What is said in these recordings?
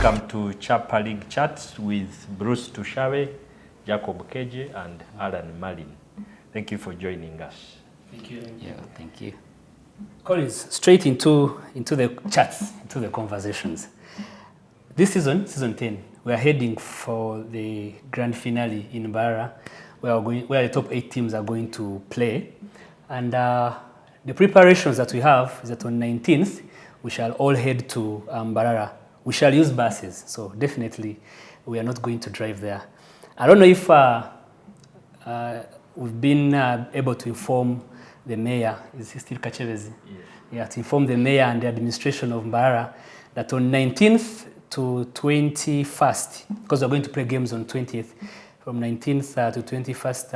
Welcome to Chapa League Chats with Bruce Tushabe, Jacob Keje, and Alan Malin. Thank you for joining us. Thank you. Yeah, thank you. Collins, straight into the chats, into the conversations. This season, season 10, we are heading for the grand finale in Mbarara, where the top 8 teams are going to play. And the preparations that we have is that on 19th, we shall all head to Mbarara. We shall use buses, so definitely we are not going to drive there. I don't know if we've been able to inform the mayor, is he still Kachebezi? Yes. Yeah, to inform the mayor and the administration of Mbarara that on 19th to 21st, because we're going to play games on 20th, from 19th to 21st,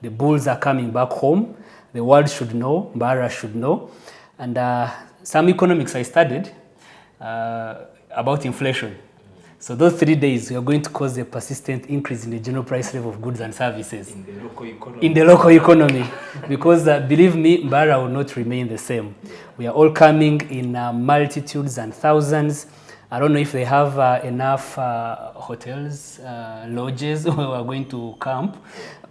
the Bulls are coming back home. The world should know, Mbarara should know. And some economics I studied about inflation. So those 3 days, we are going to cause a persistent increase in the general price level of goods and services. In the local economy. In the local economy. Because believe me, Mbarara will not remain the same. We are all coming in multitudes and thousands. I don't know if they have enough hotels, lodges where we are going to camp.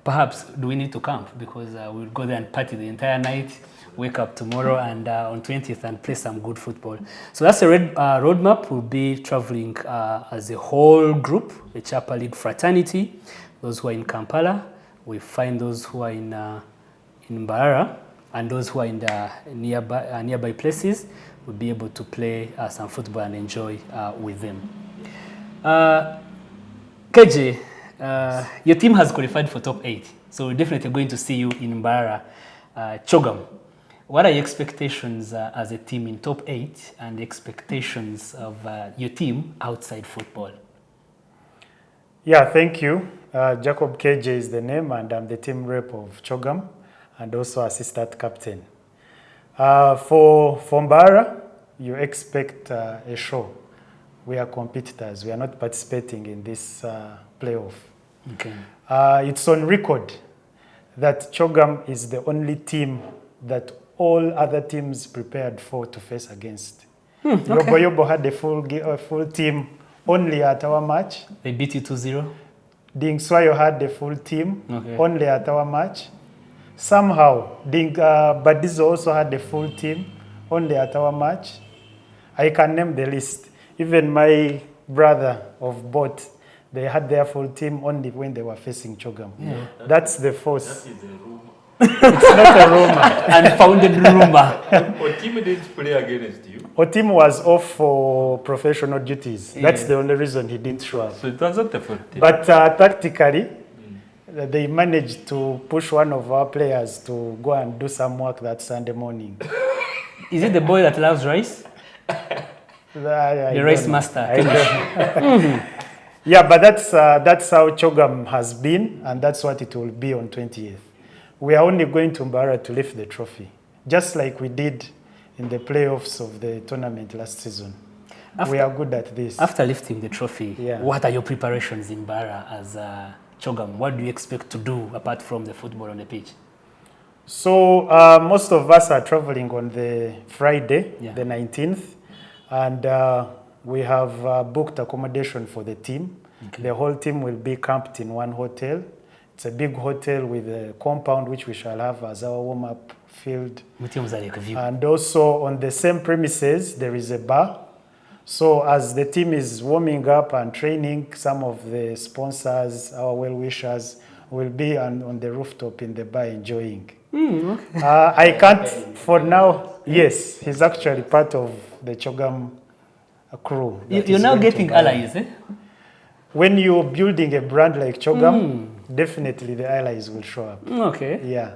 Perhaps do we need to camp? Because we'll go there and party the entire night, wake up tomorrow and on 20th and play some good football. So that's the roadmap. We'll be traveling as a whole group, the Chapa League fraternity, those who are in Kampala. We find those who are in Mbarara and those who are in the nearby places. We'll be able to play some football and enjoy with them. KJ, your team has qualified for top 8, so we're definitely going to see you in Mbarara. Chogam, what are your expectations as a team in top 8 and expectations of your team outside football? Yeah, thank you. Jacob KJ is the name, and I'm the team rep of Chogam and also assistant captain. For Mbarara, you expect a show. We are competitors. We are not participating in this playoff. Okay. It's on record that Chogam is the only team that all other teams prepared for to face against. Okay. Yobo Yobo had a full team only at our match. They beat you 2-0? Ding Swayo had the full team only at our match. Somehow, Badizo also had the full team only at our match. I can name the list. Even my brother of both, they had their full team only when they were facing Chogam. Yeah. That's the force. That is a rumor. It's not a rumor. Unfounded rumor. Otim didn't play against you. Otim was off for professional duties. That's the only reason he didn't show up. So it was not the full team. But tactically, they managed to push one of our players to go and do some work that Sunday morning. Is it the boy that loves rice? The race master. Yeah, but that's how Chogam has been, and that's what it will be on 20th. We are only going to Mbarara to lift the trophy, just like we did in the playoffs of the tournament last season. We are good at this. After lifting the trophy, Yeah. what are your preparations in Mbarara as Chogam? What do you expect to do apart from the football on the pitch? So most of us are traveling on the Friday, the 19th, and we have booked accommodation for the team. Okay. The whole team will be camped in one hotel. It's a big hotel with a compound which we shall have as our warm-up field. And also on the same premises, there is a bar. So as the team is warming up and training, some of the sponsors, our well-wishers, will be on the rooftop in the bar enjoying. Okay. I can't, for now, yes, he's actually part of the Chogam crew. You're now getting allies, eh? When you're building a brand like Chogam, definitely the allies will show up. Okay. Yeah.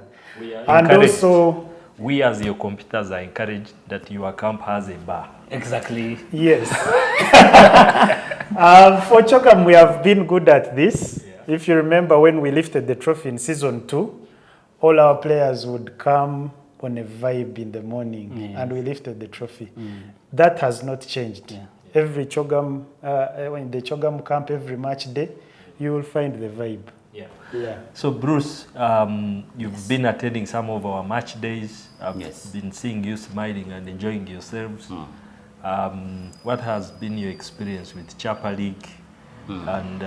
And also, we as your competitors are encouraged that your camp has a bar. Exactly. Yes. For Chogam, we have been good at this. Yeah. If you remember when we lifted the trophy in season 2, all our players would come on a vibe in the morning, and we lifted the trophy. That has not changed. Yeah. Every Chogam, in the Chogam camp, every match day, you will find the vibe. Yeah. Yeah. So Bruce, you've been attending some of our match days. I've been seeing you smiling and enjoying yourselves. What has been your experience with Chapa League, and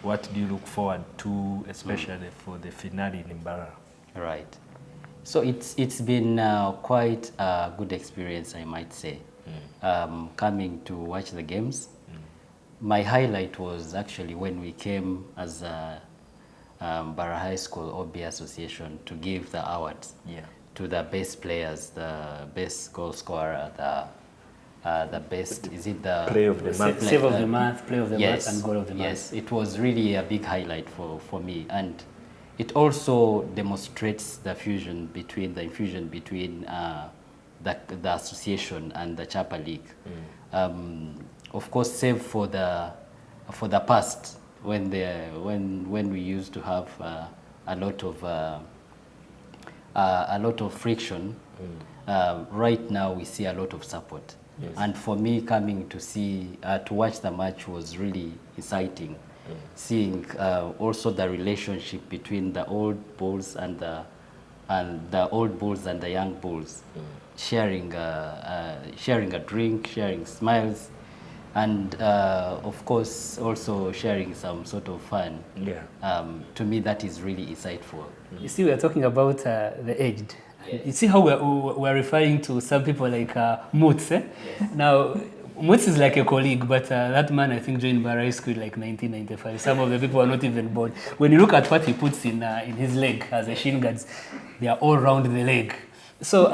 what do you look forward to, especially for the finale in Mbarara? Right. So it's been quite a good experience, I might say, coming to watch the games. My highlight was actually when we came as a Mbarara High School OB Association to give the awards to the best players, the best goal scorer, the best, is it the Play of the month. Save of the month, play of the yes, month, and goal of the month. Yes, it was really a big highlight for me, and it also demonstrates the infusion between the association and the Chapa League. Of course, save for the past when we used to have a lot of friction. Right now we see a lot of support. Yes. And for me, coming to watch the match was really exciting. Seeing also the relationship between the old bulls and the old bulls and the young bulls, sharing a drink, sharing smiles, and of course also sharing some sort of fun. To me, that is really insightful. You see, we are talking about the aged. Yes. You see how we're referring to some people like Moots. Yes. Now, Moots is like a colleague, but that man, I think, joined Mbarara High School like 1995. Some of the people are not even born. When you look at what he puts in his leg as a shin guards, they are all round the leg. So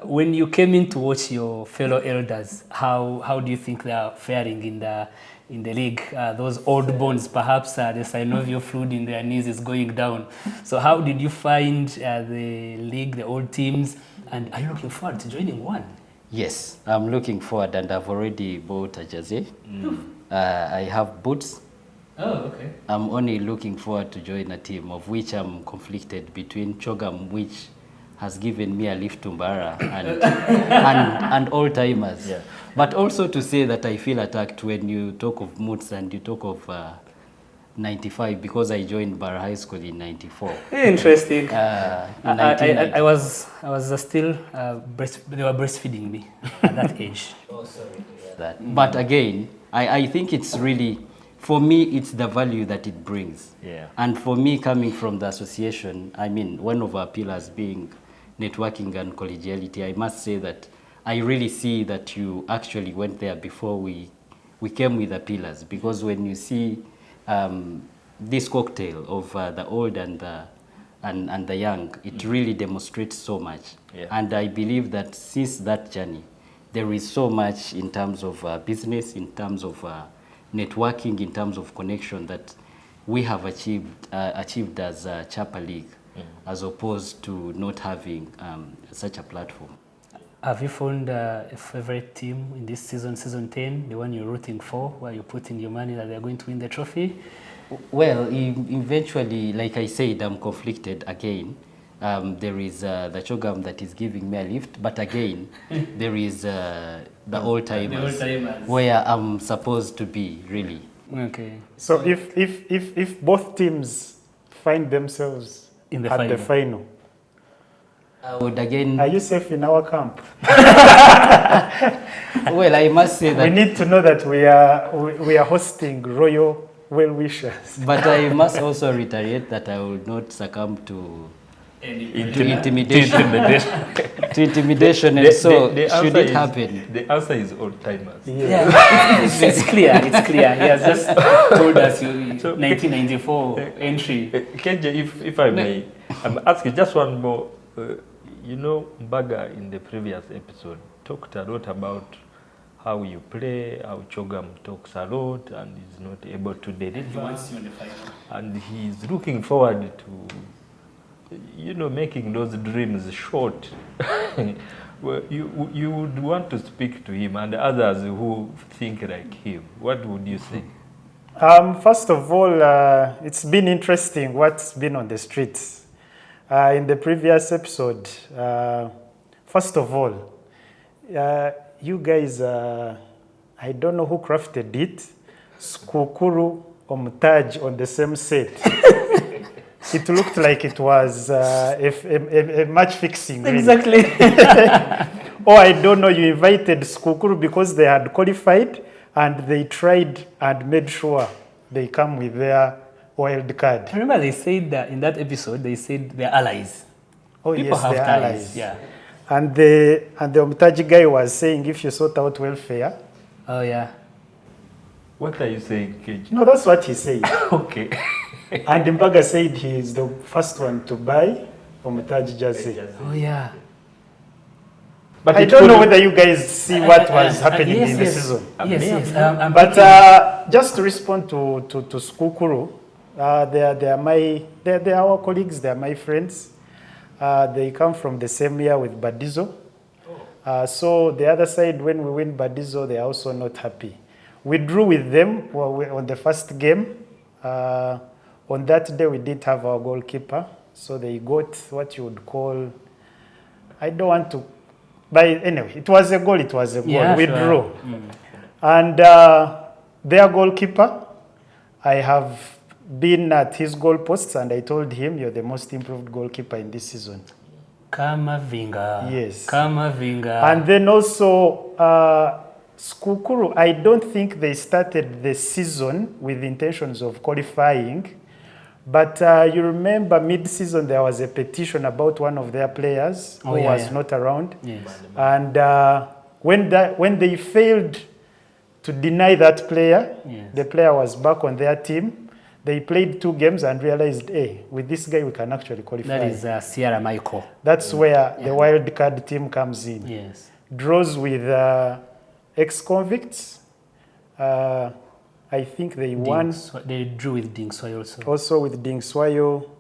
when you came in to watch your fellow elders, how do you think they are faring in the league? Those old bones, perhaps the synovial fluid in their knees is going down. So how did you find the league, the old teams, and are you looking forward to joining one? Yes, I'm looking forward, and I've already bought a jersey. I have boots. Oh, okay. I'm only looking forward to join a team of which I'm conflicted between Chogam, which has given me a lift to Mbarara, and all-timers. Yeah. But also to say that I feel attacked when you talk of Moots and you talk of 95, because I joined Mbarara High School in 94. Interesting. I was still, they were breastfeeding me at that age. Oh, sorry. That. But again, I think it's really, for me, it's the value that it brings. Yeah. And for me, coming from the association, I mean, one of our pillars being networking and collegiality, I must say that I really see that you actually went there before we came with the pillars, because when you see this cocktail of the old and the young, it really demonstrates so much. Yeah. And I believe that since that journey, there is so much in terms of business, in terms of networking, in terms of connection that we have achieved as a Chapa League, as opposed to not having such a platform. Have you found a favorite team in this season, season 10, the one you're rooting for, where you're putting your money that they're going to win the trophy? Well, eventually, like I said, I'm conflicted again. There is the Chogam that is giving me a lift, but again, there is the old-timers, where I'm supposed to be, really. Okay. So if both teams find themselves in the the final, I would again... Are you safe in our camp? Well, I must say that... We need to know that we are hosting royal well-wishers. But I must also reiterate that I will not succumb to intimidation. To intimidation, and so should it happen? The answer is old-timers. Yeah, it's clear. It's clear. He has just told us 1994 entry. KJ, if I may, I'm asking just one more. You know, Mbaga in the previous episode talked a lot about how you play, how Chogam talks a lot and is not able to deliver. And he's looking forward to, you know, making those dreams short. Well, you would want to speak to him and others who think like him. What would you say? First of all, it's been interesting what's been on the streets. In the previous episode, first of all, you guys, I don't know who crafted it, Skukuru Omtaj on the same set. It looked like it was a match fixing. Really. Exactly. Or I don't know, you invited Skukuru because they had qualified and they tried and made sure they come with their wild card. Remember they said that in that episode, they said they're allies. Oh People yes, have they're ties. allies. Yeah. And the Omtaji guy was saying if you sort out welfare. Oh, yeah. What are you saying, KG? No, that's what he said. Okay. And Mbaga said he is the first one to buy Omtaji jersey. Oh, yeah. But I it don't know could- whether you guys see what was happening yes, in the yes. season. Yes. I'm But thinking- just to respond to Skukuru, they are our colleagues, they are my friends. They come from the same year with Badizo. So the other side, when we win Badizo, they are also not happy. We drew with them on the first game. On that day, we didn't have our goalkeeper. So they got what you would call, I don't want to, but anyway, it was a goal, Yeah, we sure. drew. And their goalkeeper, I have been at his goalposts and I told him, you're the most improved goalkeeper in this season. Kamavinga. Yes. Kamavinga. And then also, Skukuru, I don't think they started the season with intentions of qualifying. But you remember mid-season there was a petition about one of their players who was not around. Yes. And when they failed to deny that player, Yes. the player was back on their team. They played 2 games and realized, hey, with this guy we can actually qualify. That is Sierra Michael. That's where the wild card team comes in. Yes. Draws with ex-convicts. I think they won. They drew with Ding Swai also. Also with Ding Swayo.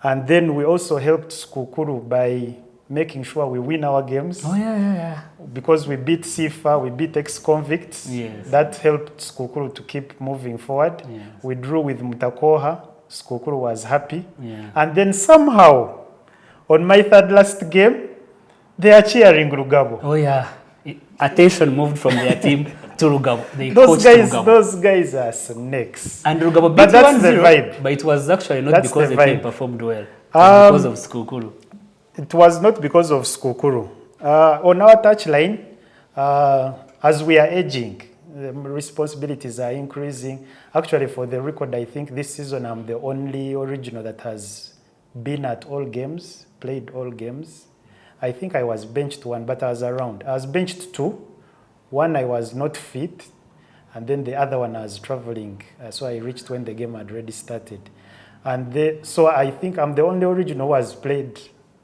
And then we also helped Skukuru by making sure we win our games. Oh, yeah. Because we beat Sifa, we beat ex-convicts. Yes. That helped Skukuru to keep moving forward. Yes. We drew with Mutakoha. Skukuru was happy. Yeah. And then somehow, on my third last game, they are cheering Rugabo. Oh, yeah. Attention moved from their team to Rugabo. They coached Rugabo. Those guys are snakes. And Rugabo beat But that's 1-0, the vibe. But it was actually not That's because the the team vibe. performed well. It was because of Skukuru. It was not because of Skukuru. On our touchline, as we are aging, the responsibilities are increasing. Actually, for the record, I think this season I'm the only original that has been at all games, played all games. I think I was benched 1, but I was around. I was benched 2. 1 I was not fit, and then the other one I was traveling. So I reached when the game had already started. So I think I'm the only original who has played.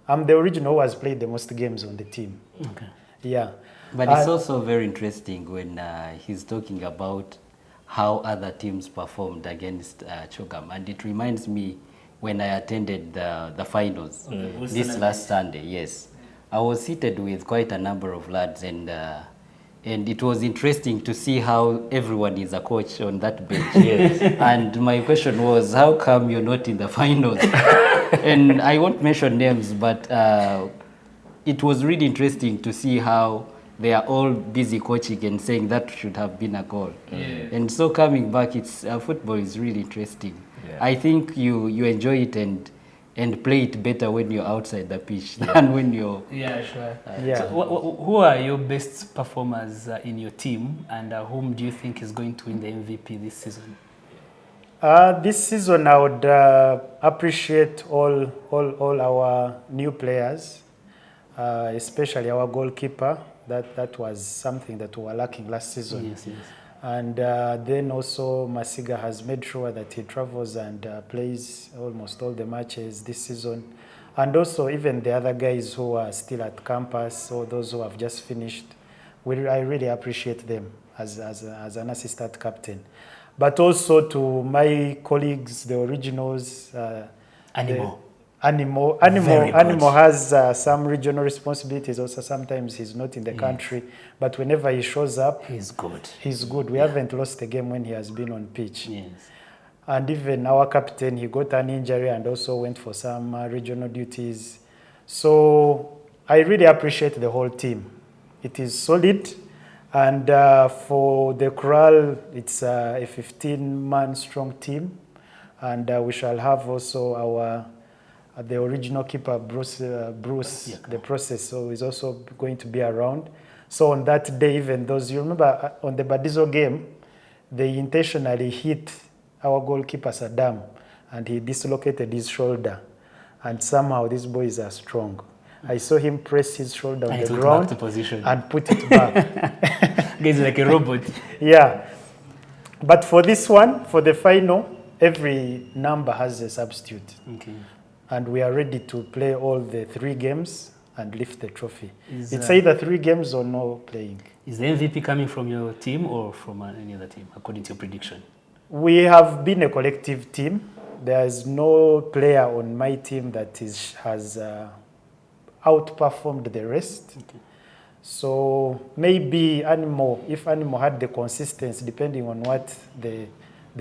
I'm the original who has played the most games on the team. Okay. Yeah. But it's also very interesting when he's talking about how other teams performed against Chogam. And it reminds me when I attended the finals this last Sunday, yes. I was seated with quite a number of lads and it was interesting to see how everyone is a coach on that bench. Yes. And my question was, how come you're not in the finals? And I won't mention names, but it was really interesting to see how they are all busy coaching and saying that should have been a goal. Yeah. And so coming back, it's football is really interesting. Yeah. I think you enjoy it and play it better when you're outside the pitch than when you're... Yeah, sure. Yeah. So who are your best performers in your team, and whom do you think is going to win the MVP this season? This season, I would appreciate all our new players, especially our goalkeeper. That was something that we were lacking last season. Yes. And then also Masiga has made sure that he travels and plays almost all the matches this season. And also even the other guys who are still at campus or those who have just finished, I really appreciate them as an assistant captain. But also to my colleagues, the originals. Animo has some regional responsibilities. Also, sometimes he's not in the country, but whenever he shows up, he's good. He's good. We haven't lost a game when he has been on pitch. Yes. And even our captain, he got an injury and also went for some regional duties. So I really appreciate the whole team. It is solid. And for the Coral, it's a 15-man strong team. And we shall have also our the original keeper, Bruce, the process, so he's also going to be around. So on that day, even those, you remember on the Badizo game, they intentionally hit our goalkeeper Saddam, and he dislocated his shoulder. And somehow these boys are strong. I saw him press his shoulder on the ground and put it back. He's like a robot. Yeah. But for this one, for the final, every number has a substitute. Okay. And we are ready to play all the 3 games and lift the trophy. It's either 3 games or no playing. Is the MVP coming from your team or from any other team, according to your prediction? We have been a collective team. There is no player on my team that has outperformed the rest. Okay. So maybe Animo, if Animo had the consistency, depending on what the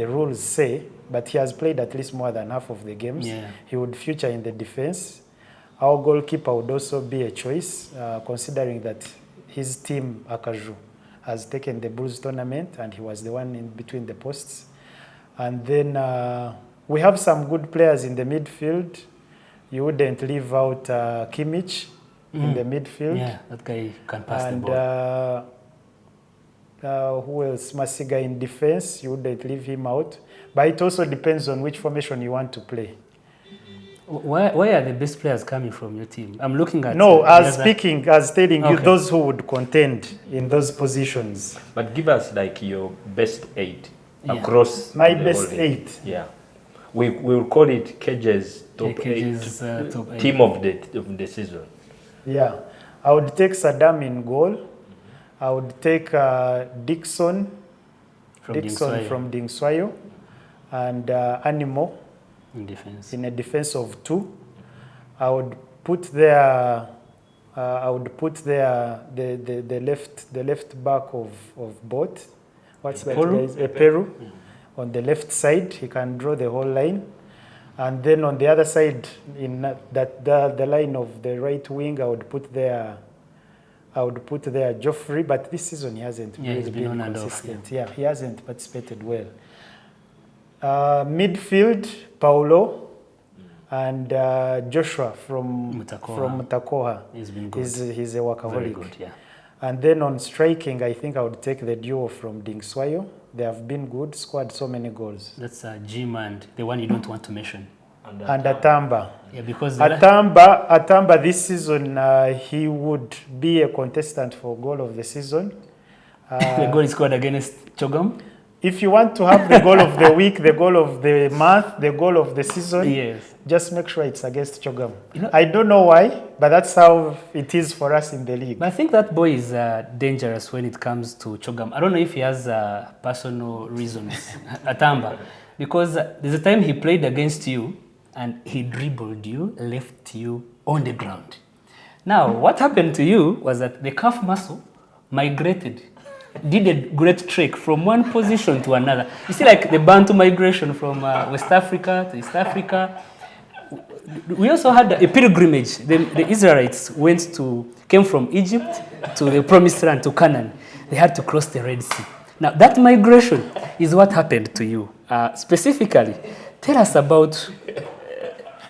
rules say, but he has played at least more than half of the games, he would feature in the defense. Our goalkeeper would also be a choice, considering that his team, Akaju, has taken the Bulls tournament and he was the one in between the posts. And then we have some good players in the midfield. You wouldn't leave out Kimmich in the midfield. Yeah, that guy can pass and, the ball. Who else? Masiga in defense, you wouldn't leave him out. But it also depends on which formation you want to play. Where are the best players coming from your team? I'm looking at... No, I was telling you those who would contend in those positions. But give us like your best 8 across my best 8. Yeah. We will call it KJ's top 8 top 8 team of the season. Yeah. I would take Saddam in goal. I would take Dixon from Dingswayo and Animo in defense. In a defense of 2. I would put there the left back of both. What's that? Peru. Yeah. On the left side, he can draw the whole line. And then on the other side, in the line of the right wing, I would put there Joffrey, but this season he hasn't really been consistent. Yeah, he hasn't participated well. Midfield, Paulo and Joshua from Mutakoha. He's been good. He's a workaholic. Very good, yeah. And then on striking, I think I would take the duo from Dingswayo. They have been good, scored so many goals. That's Jim and the one you don't want to mention. And Atamba. Yeah, because Atamba this season, he would be a contestant for goal of the season. The goal is scored against Chogam? If you want to have the goal of the week, the goal of the month, the goal of the season, just make sure it's against Chogam. I don't know why, but that's how it is for us in the league. But I think that boy is dangerous when it comes to Chogam. I don't know if he has personal reasons, Atamba, because there's a time he played against you and he dribbled you, left you on the ground. Now, what happened to you was that the calf muscle migrated, did a great trick from one position to another. You see, like the Bantu migration from West Africa to East Africa. We also had a pilgrimage. The Israelites came from Egypt to the Promised Land, to Canaan. They had to cross the Red Sea. Now, that migration is what happened to you. Specifically, tell us about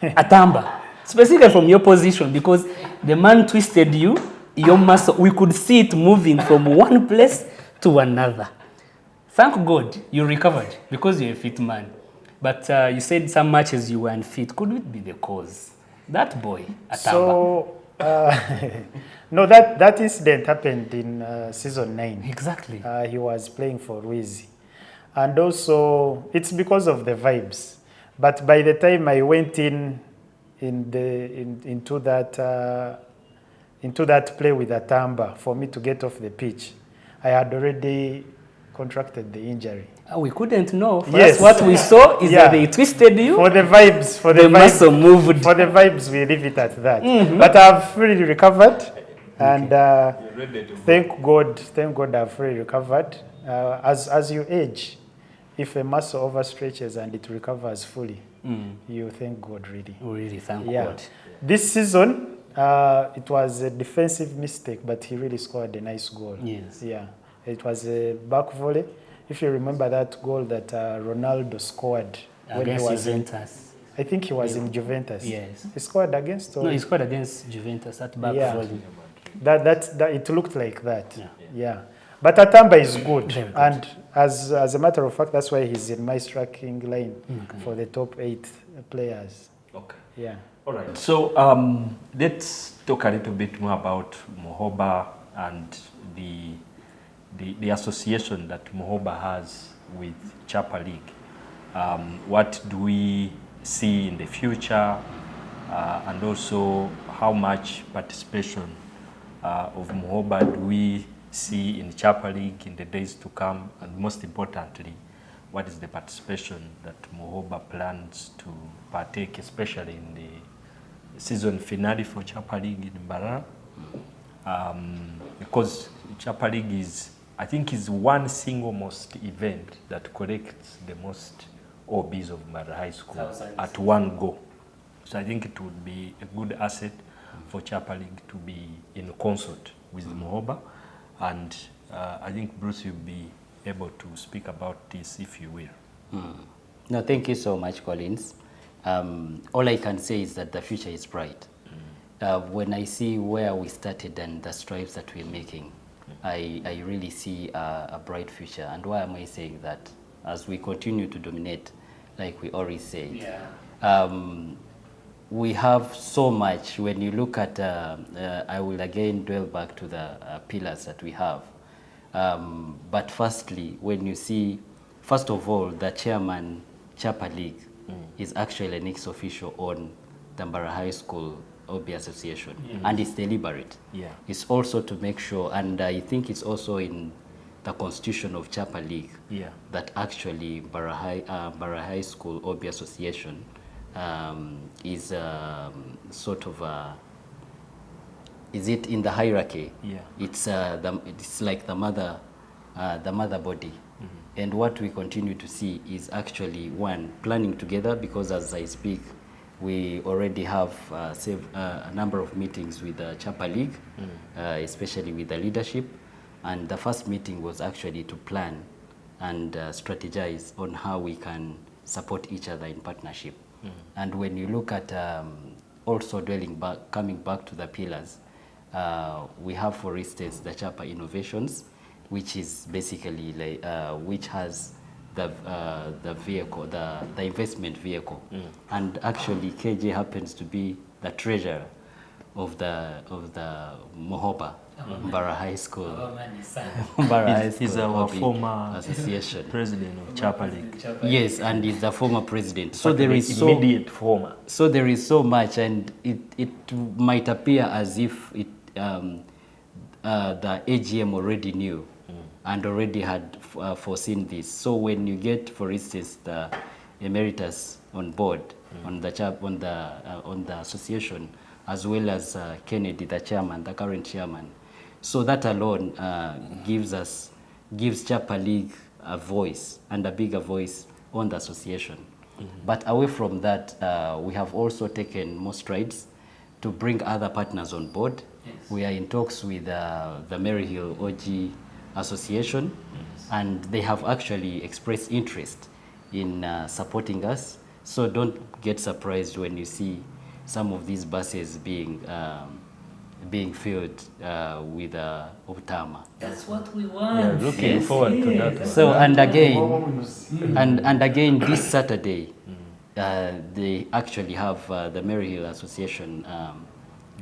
Atamba, specifically from your position, because the man twisted you, your muscle. We could see it moving from one place to another. Thank God you recovered because you're a fit man. But you said some matches you were unfit. Could it be the cause? That boy, Atamba. So, no, that incident happened in season 9. Exactly. He was playing for Ruizi. And also, it's because of the vibes. But by the time I went into that play with Atamba, for me to get off the pitch, I had already contracted the injury. We couldn't know. Yes. What we saw is that they twisted you. For the vibes, the muscle moved. For the vibes, we leave it at that. Mm-hmm. But I've fully recovered, and thank God I've fully recovered. As you age, if a muscle overstretches and it recovers fully, you thank God really. Really thank God. This season, it was a defensive mistake, but he really scored a nice goal. Yes. Yeah. It was a back volley. If you remember that goal that Ronaldo scored against Juventus. I think he was in Juventus. Yes. He scored against? Or? No, he scored against Juventus at back volley. That it looked like that. Yeah. Yeah. But Atamba is good. Very good. And as a matter of fact, that's why he's in my striking line for the top 8 players. Okay. Yeah. All right. So let's talk a little bit more about Mohoba and the association that Mohoba has with Chapa League. What do we see in the future, and also how much participation of Mohoba do we see in Chapa League in the days to come, and most importantly, what is the participation that Mohoba plans to partake, especially in the season finale for Chapa League in Mbarara? Because Chapa League is, I think, is one single most event that collects the most OBs of Mbarara High School at one go. So I think it would be a good asset for Chapa League to be in concert with Mohoba, and I think Bruce will be able to speak about this, if you will. No, thank you so much, Collins. All I can say is that the future is bright. When I see where we started and the strides that we're making, I really see a bright future. And why am I saying that? As we continue to dominate, like we always say, we have so much. When you look at, I will again dwell back to the pillars that we have. But firstly, when you see, first of all, the chairman, Chapa League, is actually an ex-official on the Mbarara High School OB Association, and it's deliberate. It's also to make sure, and I think it's also in the constitution of Chapa League, that actually Mbarara High School OB Association is sort of is it in the hierarchy? It's it's like the mother body. And what we continue to see is actually, one, planning together, because as I speak, we already have a number of meetings with the Chapa League, especially with the leadership. And the first meeting was actually to plan and strategize on how we can support each other in partnership. And when you look at also coming back to the pillars, we have, for instance, the Chapa Innovations, which is basically like, which has the vehicle, the investment vehicle, and actually KJ happens to be the treasurer of the Mohoba Mbarara High School. He's our former association president of Chapa League. Yes, and he's the former president. So But there the is immediate former. So there is so much, and it might appear as if it the AGM already knew and already had foreseen this. So when you get, for instance, the emeritus on board on the association, as well as Kennedy, the chairman, the current chairman, so that alone gives Chapa League a voice, and a bigger voice on the association. But away from that, we have also taken more strides to bring other partners on board. We are in talks with the Maryhill OG Association, and they have actually expressed interest in supporting us. So don't get surprised when you see some of these buses being filled with Optama. That's what we want. Yeah, looking forward to that. So and again this Saturday, they actually have the Maryhill Association,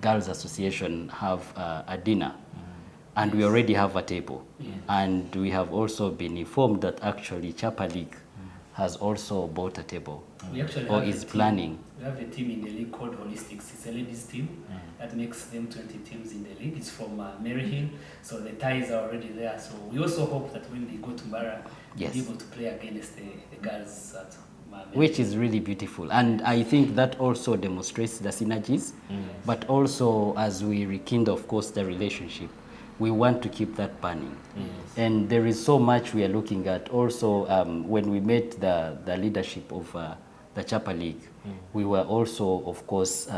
Girls Association have a dinner, and we already have a table. And we have also been informed that actually Chapa League has also bought a table, or is planning. We have a team in the league called Holistics. It's a ladies team that makes them 20 teams in the league. It's from Maryhill, so the ties are already there. So we also hope that when they go to Mbarara, they'll be able to play against the girls at Maryhill. Which is really beautiful. And I think that also demonstrates the synergies, but also as we rekindle, of course, the relationship, we want to keep that burning. And there is so much we are looking at. Also, when we met the leadership of the Chapa League, we were also, of course,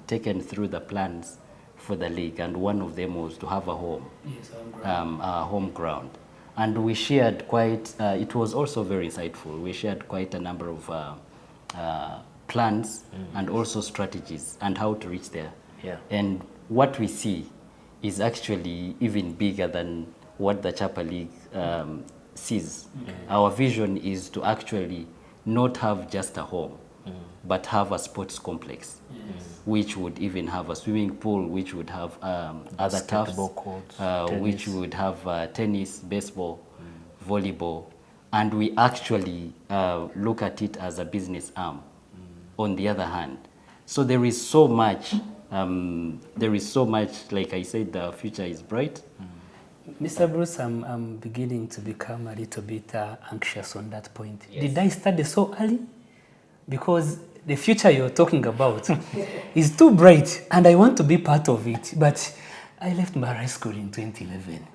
taken through the plans for the league, and one of them was to have a home, a home ground. And we shared quite, it was also very insightful, we shared quite a number of plans and also strategies and how to reach there. Yeah. And what we see is actually even bigger than what the Chapa League sees. Our vision is to actually not have just a home, but have a sports complex, which would even have a swimming pool, which would have other turfs, courts, which would have tennis, baseball, volleyball, and we actually look at it as a business arm. On the other hand, so there is so much. Like I said, the future is bright. Mr. Bruce, I'm beginning to become a little bit anxious on that point. Yes. Did I study so early? Because the future you're talking about is too bright and I want to be part of it. But I left Mbara High School in 2011.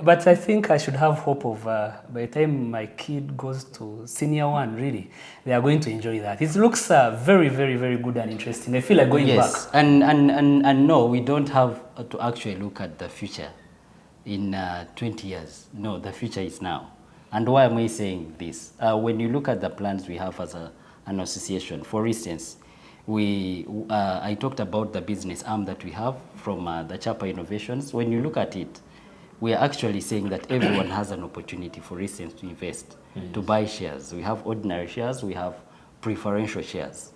But I think I should have hope of, by the time my kid goes to senior one, really, they are going to enjoy that. It looks very, very, very good and interesting. I feel like going back. And no, we don't have to actually look at the future in 20 years. No, the future is now. And why am I saying this? When you look at the plans we have as an association, for instance, I talked about the business arm that we have from the Chapa Innovations. When you look at it, we are actually saying that everyone has an opportunity, for instance, to invest, to buy shares. We have ordinary shares, we have preferential shares.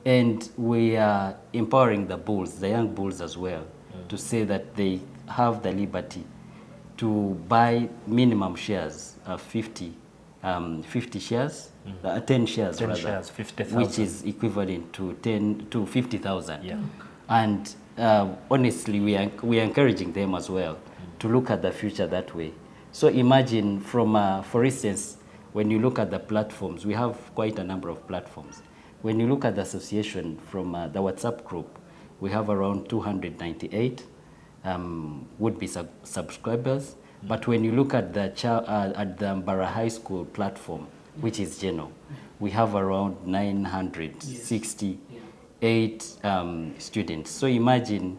And we are empowering the bulls, the young bulls as well, to say that they have the liberty to buy minimum shares of 50 shares, 10 shares 10 rather, shares, 50,000. which is equivalent to 50,000. Yeah. And honestly, we are encouraging them as well to look at the future that way. So imagine from, for instance, when you look at the platforms, we have quite a number of platforms. When you look at the association from the WhatsApp group, we have around 298 would-be subscribers. But when you look at the Mbara High School platform, which is Geno, we have around 968 students. So imagine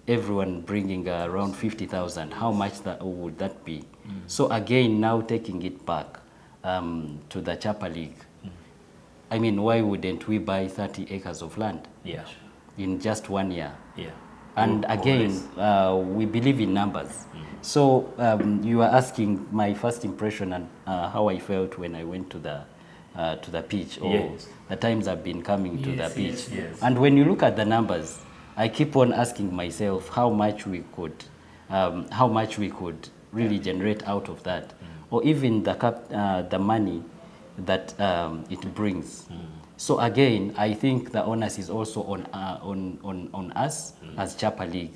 everyone bringing around 50,000. How much would that be? So again, now taking it back to the Chapa League, I mean, why wouldn't we buy 30 acres of land in just 1 year? Yeah. And again, we believe in numbers. So you are asking my first impression and how I felt when I went to the pitch, or the times I've been coming to the pitch. Yes. And when you look at the numbers, I keep on asking myself how much we could really generate out of that, or even the money that it brings. So again, I think the onus is also on us as Chapa League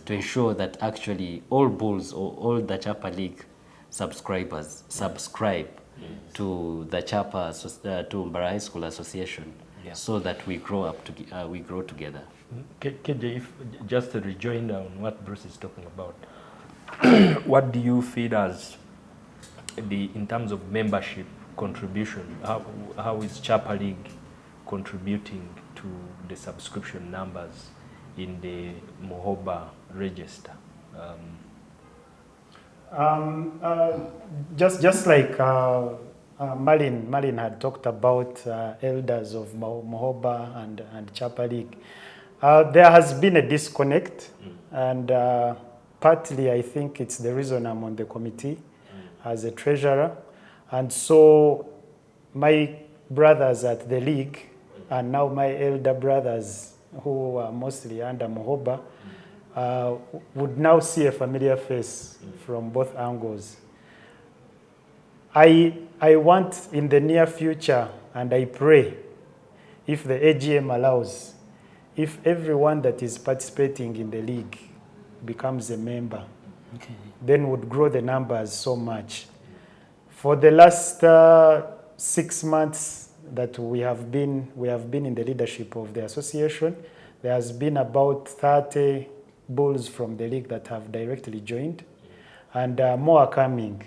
to ensure that actually all bulls or all the Chapa League subscribers subscribe to the Chapa to Mbara High School Association, so that we grow together. KJ, if just a rejoinder on what Bruce is talking about, what do you feel as in terms of membership contribution? How is Chapa League contributing to the subscription numbers in the Mohoba register? Just like Malin had talked about elders of Mohoba and Chapa League, there has been a disconnect, and partly I think it's the reason I'm on the committee as a treasurer. And so my brothers at the league, and now my elder brothers who are mostly under Mohoba, would now see a familiar face from both angles. I want in the near future, and I pray, if the AGM allows, if everyone that is participating in the league becomes a member, then would grow the numbers so much. For the last 6 months that we have been in the leadership of the association, there has been about 30 bulls from the league that have directly joined, and more are coming.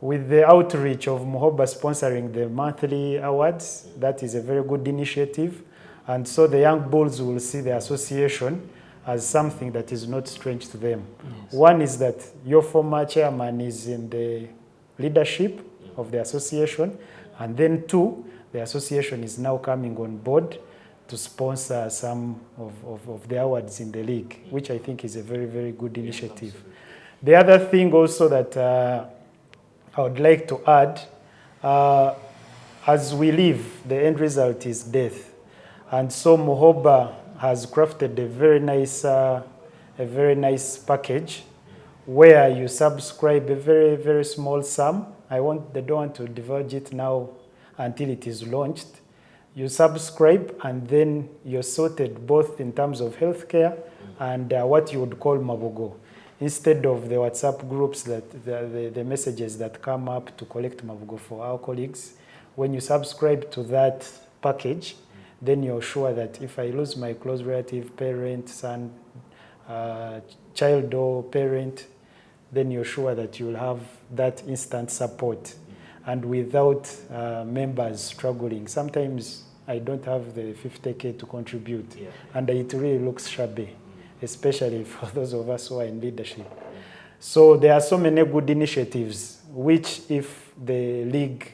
With the outreach of Mohoba sponsoring the monthly awards, that is a very good initiative. And so the young bulls will see the association as something that is not strange to them. Yes. One is that your former chairman is in the leadership of the association. And then two, the association is now coming on board to sponsor some of the awards in the league, which I think is a very, very good initiative. The other thing also that I would like to add, as we live, the end result is death. And so Muhoba has crafted a very nice package where you subscribe a very, very small sum. They don't want to divulge it now until it is launched. You subscribe and then you're sorted both in terms of healthcare and what you would call Mabugo. Instead of the WhatsApp groups, that the messages that come up to collect Mabugo for our colleagues, when you subscribe to that package, then you're sure that if I lose my close relative, parent, son, child or parent, then you're sure that you'll have that instant support and without members struggling. Sometimes I don't have the 50K to contribute, and it really looks shabby, especially for those of us who are in leadership. So there are so many good initiatives, which if the league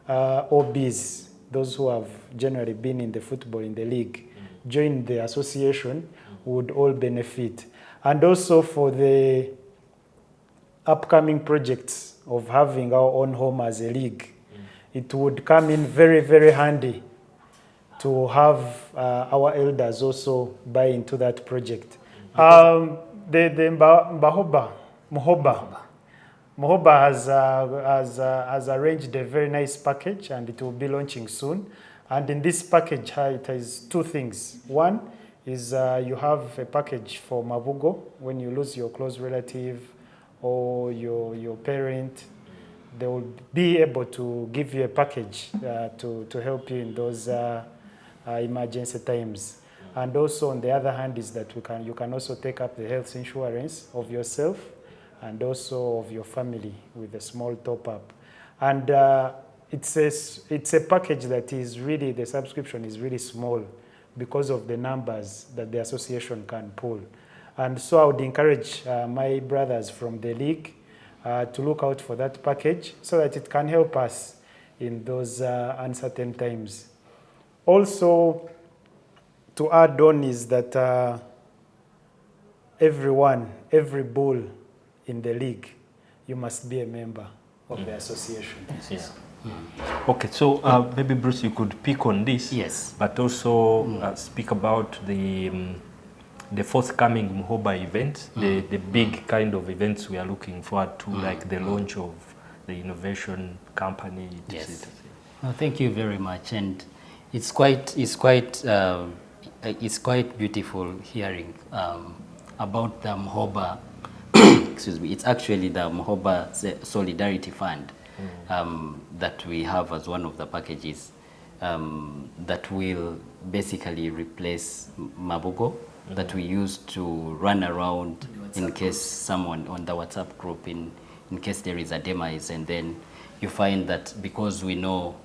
OBs, those who have generally been in the football in the league, join the association, would all benefit. And also for the upcoming projects of having our own home as a league, it would come in very, very handy to have our elders also buy into the project. Muhoba has arranged a very nice package, and it will be launching soon. And in this package, it has two things. One is you have a package for Mabugo when you lose your close relative or your parent. They will be able to give you a package to help you in those emergency times. And also, on the other hand, is that you can also take up the health insurance of yourself and also of your family with a small top-up. And it's a package that is really, the subscription is really small because of the numbers that the association can pull. And so I would encourage my brothers from the league to look out for that package so that it can help us in those uncertain times. Also, to add on is that every bull in the league, you must be a member of the association. Yes. Okay, so maybe Bruce, you could pick on this. Yes. But also speak about the forthcoming Muhoba events, the big kind of events we are looking forward to, like the launch of the innovation company. Yes. No, thank you very much, and it's quite beautiful hearing about the Muhoba. Excuse me. It's actually the Muhoba Solidarity Fund that we have as one of the packages that will basically replace Mabugo that we used to run around in case someone on the WhatsApp group, in case there is a demise, and then you find that because we know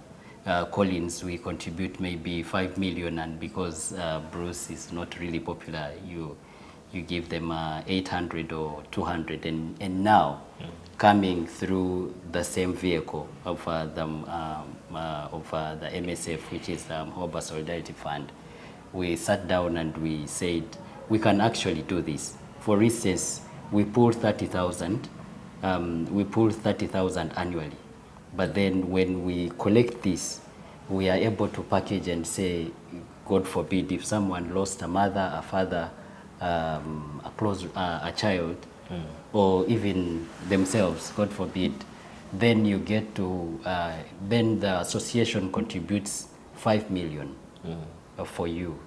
Collins, we contribute maybe 5 million, and because Bruce is not really popular, you give them 800 or 200, and now coming through the same vehicle of the MSF, which is the Muhoba Solidarity Fund, we sat down and we said we can actually do this. For instance, we pulled 30,000. We pulled 30,000 annually, but then when we collect this, we are able to package and say, God forbid, if someone lost a mother, a father, a child, or even themselves, God forbid, then you get to, then the association contributes 5 million for you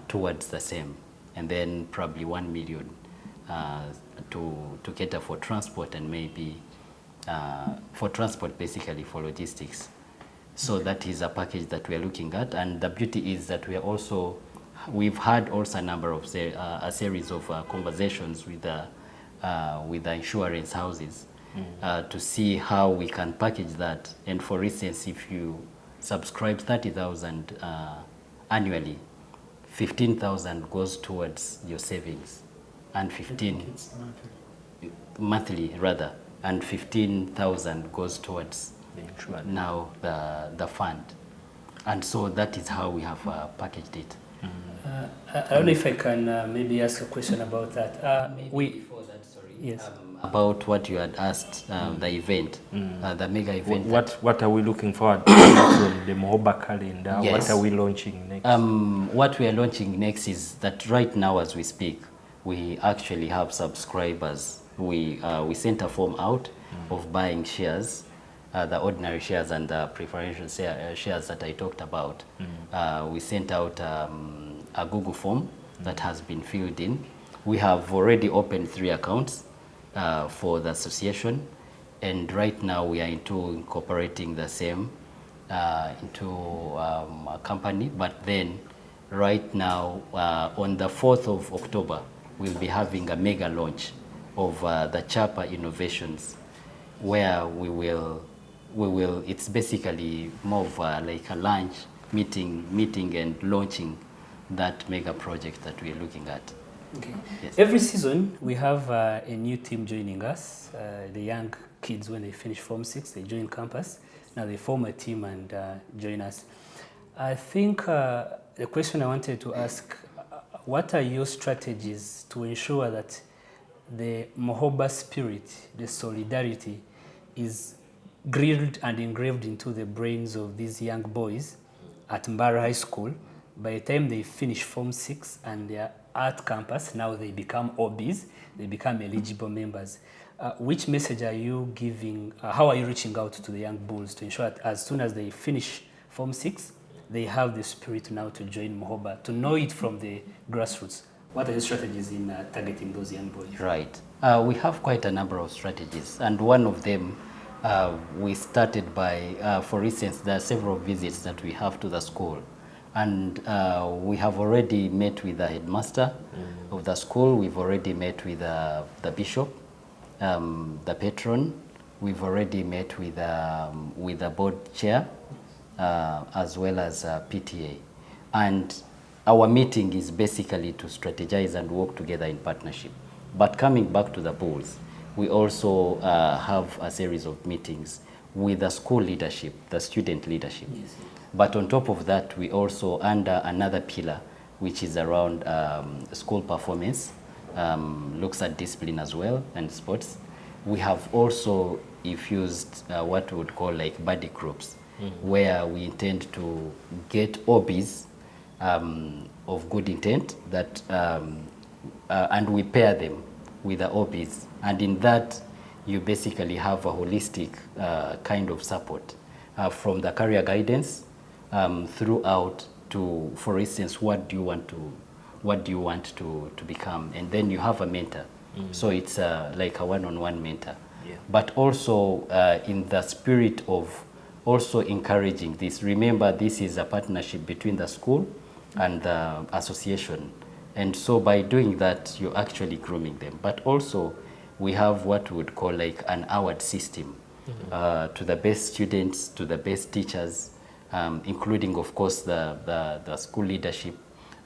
towards the same, and then probably 1 million to cater for transport, and maybe for transport, basically for logistics. So that is a package that we are looking at, and the beauty is that we are also, we've had also a number of a series of conversations with the insurance houses to see how we can package that. And for instance, if you subscribe 30,000 annually, 15,000 goes towards your savings, and 15 monthly rather, and 15,000 goes towards now the fund. And so that is how we have packaged it. I don't know if I can maybe ask a question about that. Before that, sorry. Yes. About what you had asked, the event, the mega event. What are we looking forward to from the Mohoba calendar? Yes. What are we launching next? What we are launching next is that right now as we speak, we actually have subscribers. We sent a form out of buying shares, the ordinary shares and the preferential shares that I talked about. We sent out a Google form that has been filled in. We have already opened 3 accounts for the association, and right now we are into incorporating the same into a company. But then right now on the 4th of October, we'll be having a mega launch of the Chapa Innovations, where we will, it's basically more of like a lunch meeting and launching that mega project that we're looking at. Okay. Yes. Every season we have a new team joining us. The young kids, when they finish Form 6, they join campus. Now they form a team and join us. I think the question I wanted to ask, what are your strategies to ensure that the Mohoba spirit, the solidarity, is grilled and engraved into the brains of these young boys at Mbara High School? By the time they finish Form 6 and they are at campus, now they become OBs, they become eligible members. Which message are you giving, how are you reaching out to the young bulls to ensure that as soon as they finish Form 6, they have the spirit now to join Mohoba, to know it from the grassroots? What are your strategies in targeting those young boys? Right. We have quite a number of strategies, and one of them we started by, for instance, there are several visits that we have to the school. And we have already met with the headmaster of the school. We've already met with the bishop, the patron. We've already met with the board chair, as well as PTA. And our meeting is basically to strategize and work together in partnership. But coming back to the bulls, we also have a series of meetings with the school leadership, the student leadership. Yes. But on top of that, we also, under another pillar, which is around school performance, looks at discipline as well and sports. We have also infused what we would call like buddy groups, where we intend to get OBs of good intent that, and we pair them with the OBs. And in that, you basically have a holistic kind of support from the career guidance throughout to, for instance, what do you want to become, and then you have a mentor. So it's like a one-on-one mentor. Yeah. But also in the spirit of also encouraging this. Remember, this is a partnership between the school and the association, and so by doing that, you're actually grooming them. But also, we have what we would call like an award system to the best students, to the best teachers, including, of course, the school leadership.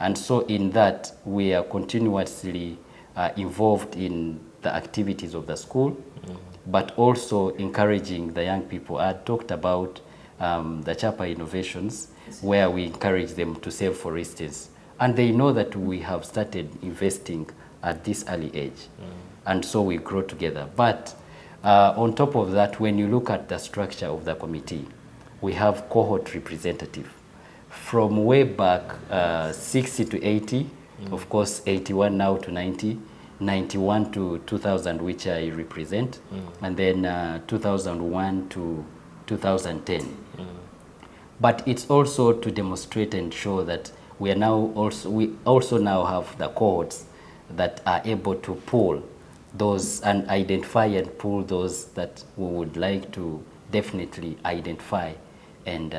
And so in that, we are continuously involved in the activities of the school, but also encouraging the young people. I talked about the Chapa Innovations, where we encourage them to save, for instance. And they know that we have started investing at this early age. And so we grow together. But on top of that, when you look at the structure of the committee, we have cohort representative. From way back 60 to 80, of course 81 now to 90, 91 to 2000, which I represent, and then 2001 to 2010. But it's also to demonstrate and show that we also now have the cohorts that are able to pull those and identify and pull those that we would like to definitely identify and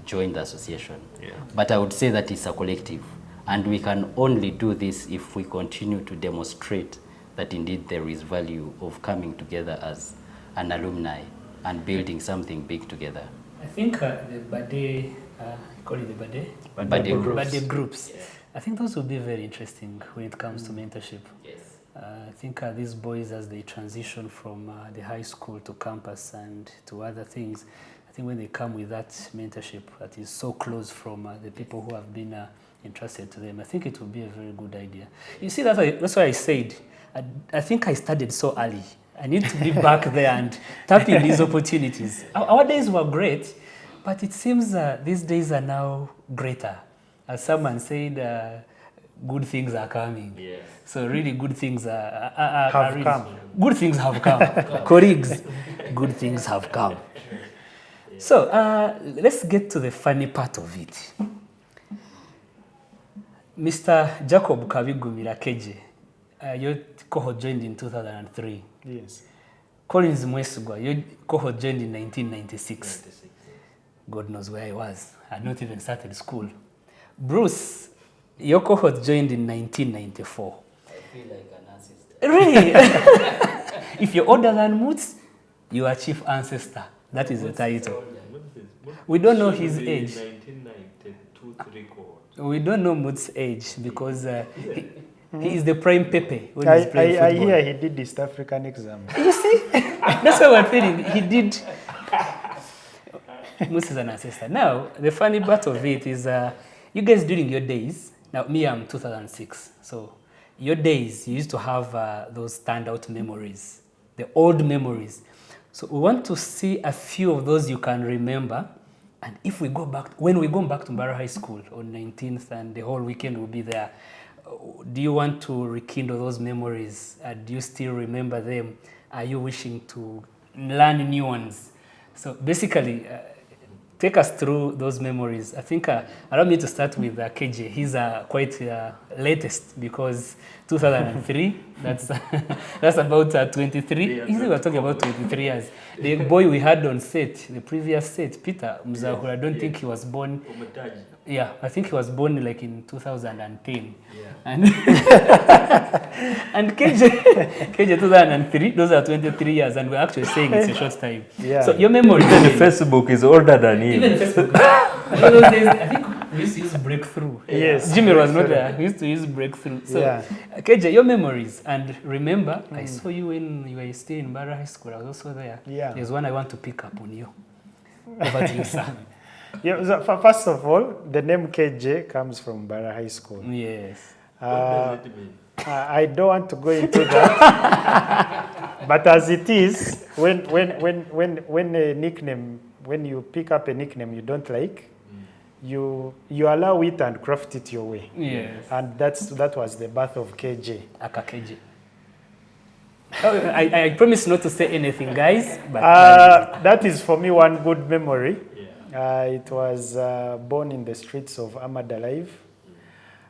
join the association. Yeah. But I would say that it's a collective, and we can only do this if we continue to demonstrate that indeed there is value of coming together as an alumni and building something big together. I think the Bade, call it the Bade groups. Yeah. I think those will be very interesting when it comes to mentorship. Yes. I think these boys, as they transition from the high school to campus and to other things, I think when they come with that mentorship that is so close from the people who have been entrusted to them, I think it will be a very good idea. You see, that's why I said, I think I started so early. I need to be back there and tapping these opportunities. Our days were great, but it seems these days are now greater. As someone said, good things are coming. Yes. So really good things have really come. Good things have come. Colleagues, good things have come. So let's get to the funny part of it. Mr. Jacob Kabigumira Keje, your cohort joined in 2003. Yes. Collins Mwesugwa, your cohort joined in 1996. God knows where I was. I had not even started school. Bruce, your cohort joined in 1994. I feel like an ancestor. Really? If you're older than Moots, you are chief ancestor. That is the title. We don't know his age. 1992, 3 cohort. We don't know Moots' age because he is the prime Pepe when I he's playing football. I hear he did East African exam. You see? That's what we're feeling. He did. Moots is an ancestor. Now, the funny part of it is you guys during your days, now me, I'm 2006. So your days, you used to have those standout memories, the old memories. So we want to see a few of those you can remember. And if we go back, when we go back to Mbara High School on 19th and the whole weekend will be there, do you want to rekindle those memories? Do you still remember them? Are you wishing to learn new ones? So basically, take us through those memories. I think, allow me to start with KJ. He's quite latest because 2003, that's about 23. Yeah, we're talking about 23 years. The boy we had on set, the previous set, Peter Mzahura, I don't think he was born. Yeah, I think he was born like in 2010. Yeah. And and KJ 2003, those are 23 years, and we're actually saying it's a short time. Yeah. So your memory. Even Facebook is older than him. Even Facebook. Those days, I think we used to use Breakthrough. Yes. Jimmy was not there. We used to use Breakthrough. So, yeah. KJ, your memories. And remember, I saw you when you were still in Mbara High School. I was also there. Yeah. There's one I want to pick up on you. Over to you, sir. Yeah, so first of all, the name KJ comes from Mbara High School. Yes. What does it mean? I don't want to go into that. But as it is, when a nickname, when you pick up a nickname you don't like, you allow it and craft it your way. Yes. And that was the birth of KJ. Aka KJ. Oh, I promise not to say anything, guys. But that is for me one good memory. Yeah. It was born in the streets of Ahmad Alive.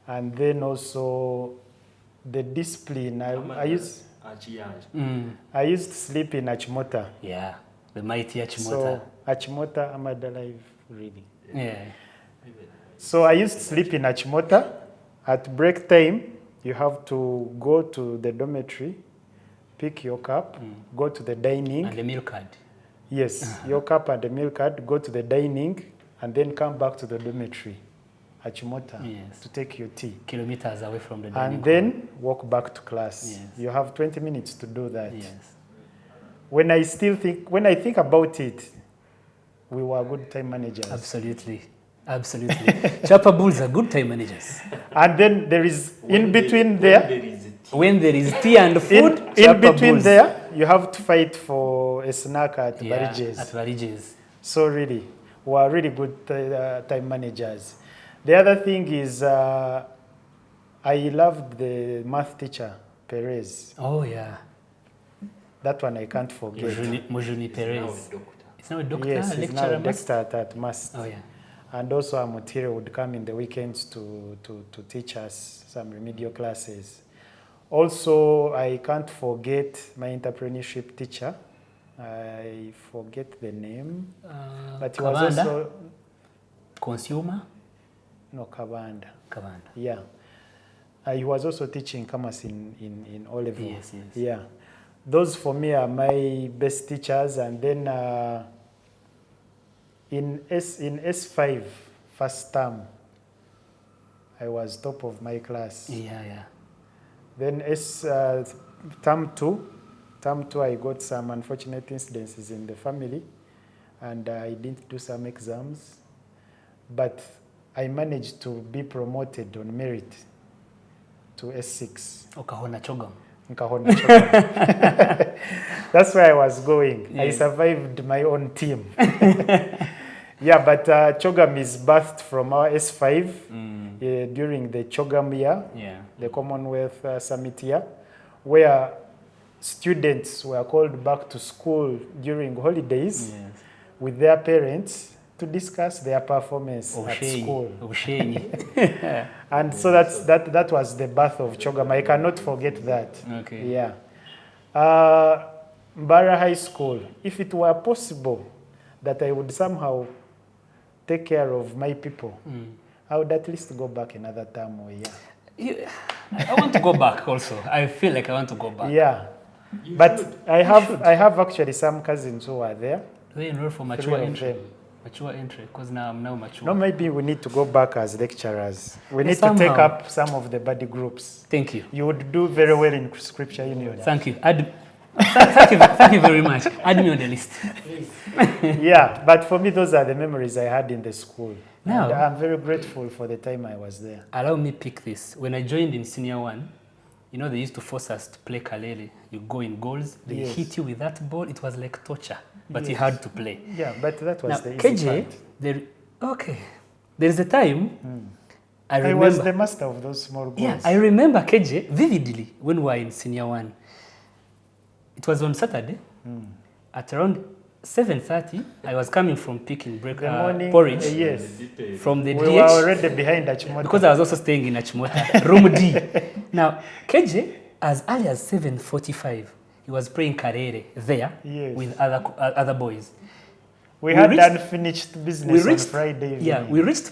And then also the discipline. I used to sleep in Achimota. Yeah, the mighty Achimota. So Achimota, Ahmad Alive, really. Yeah. So I used to sleep in Achimota. At break time, you have to go to the dormitory, pick your cup, go to the dining. And the meal card. Yes, your cup and the meal card, go to the dining, and then come back to the dormitory, Achimota, yes, to take your tea. Kilometers away from the dining. And then walk back to class. Yes. You have 20 minutes to do that. Yes. When I think about it, we were good time managers. Absolutely. Absolutely. Chapa Bulls are good time managers. And then there is, in between there, when there is tea and food, in between Bulls. There, you have to fight for a snack at Barijes. At Barijes. So really, we are really good time managers. The other thing is, I loved the math teacher, Perez. Oh, yeah. That one I can't forget. Mojuni Perez. It's now a doctor? Yes, he's now a lecturer at MAST. Oh, yeah. And also Amutire would come in the weekends to teach us some remedial classes. Also, I can't forget my entrepreneurship teacher. I forget the name. But he was also... Consumer? No, Kabanda. Kabanda. Yeah. He was also teaching commerce in O-level. Yes, yes. Yeah. Those for me are my best teachers. And then in S5, first term, I was top of my class. Yeah, yeah. Then term two, I got some unfortunate incidences in the family. and I didn't do some exams, but I managed to be promoted on merit to S6. Ukahona Chogam. Nkahona Chogam. That's where I was going. Yeah. I survived my own team. Yeah, but Chogam is birthed from our S5 during the Chogam year, the Commonwealth Summit year, where students were called back to school during holidays with their parents to discuss their performance at school. And so that was the birth of Chogam. I cannot forget that. Okay. Yeah. Mbara High School, if it were possible that I would somehow take care of my people, I would at least go back another term or year. I want to go back also. I feel like I want to go back. Yeah. But I have actually some cousins who are there. They enroll for mature entry. Mature entry, because now I'm now mature. No, maybe we need to go back as lecturers. We need somehow to take up some of the body groups. Thank you. You would do very well in Scripture Union. Thank you. Thank you very much. Add me on the list. Yeah, but for me, those are the memories I had in the school. Now, and I'm very grateful for the time I was there. Allow me pick this. When I joined in senior one, you know, they used to force us to play kalele. You go in goals, they hit you with that ball. It was like torture, but you had to play. Yeah, but that was now, the easy KJ, part. There is a time I was the master of those small goals. Yeah, I remember KJ vividly when we were in senior one. It was on Saturday at around 7:30. I was coming from picking porridge from the DH. We were already behind Achimota. Because I was also staying in Achimota, room D. Now, KJ, as early as 7:45, he was praying karere there with other boys. We had unfinished business on Friday evening. Yeah, we reached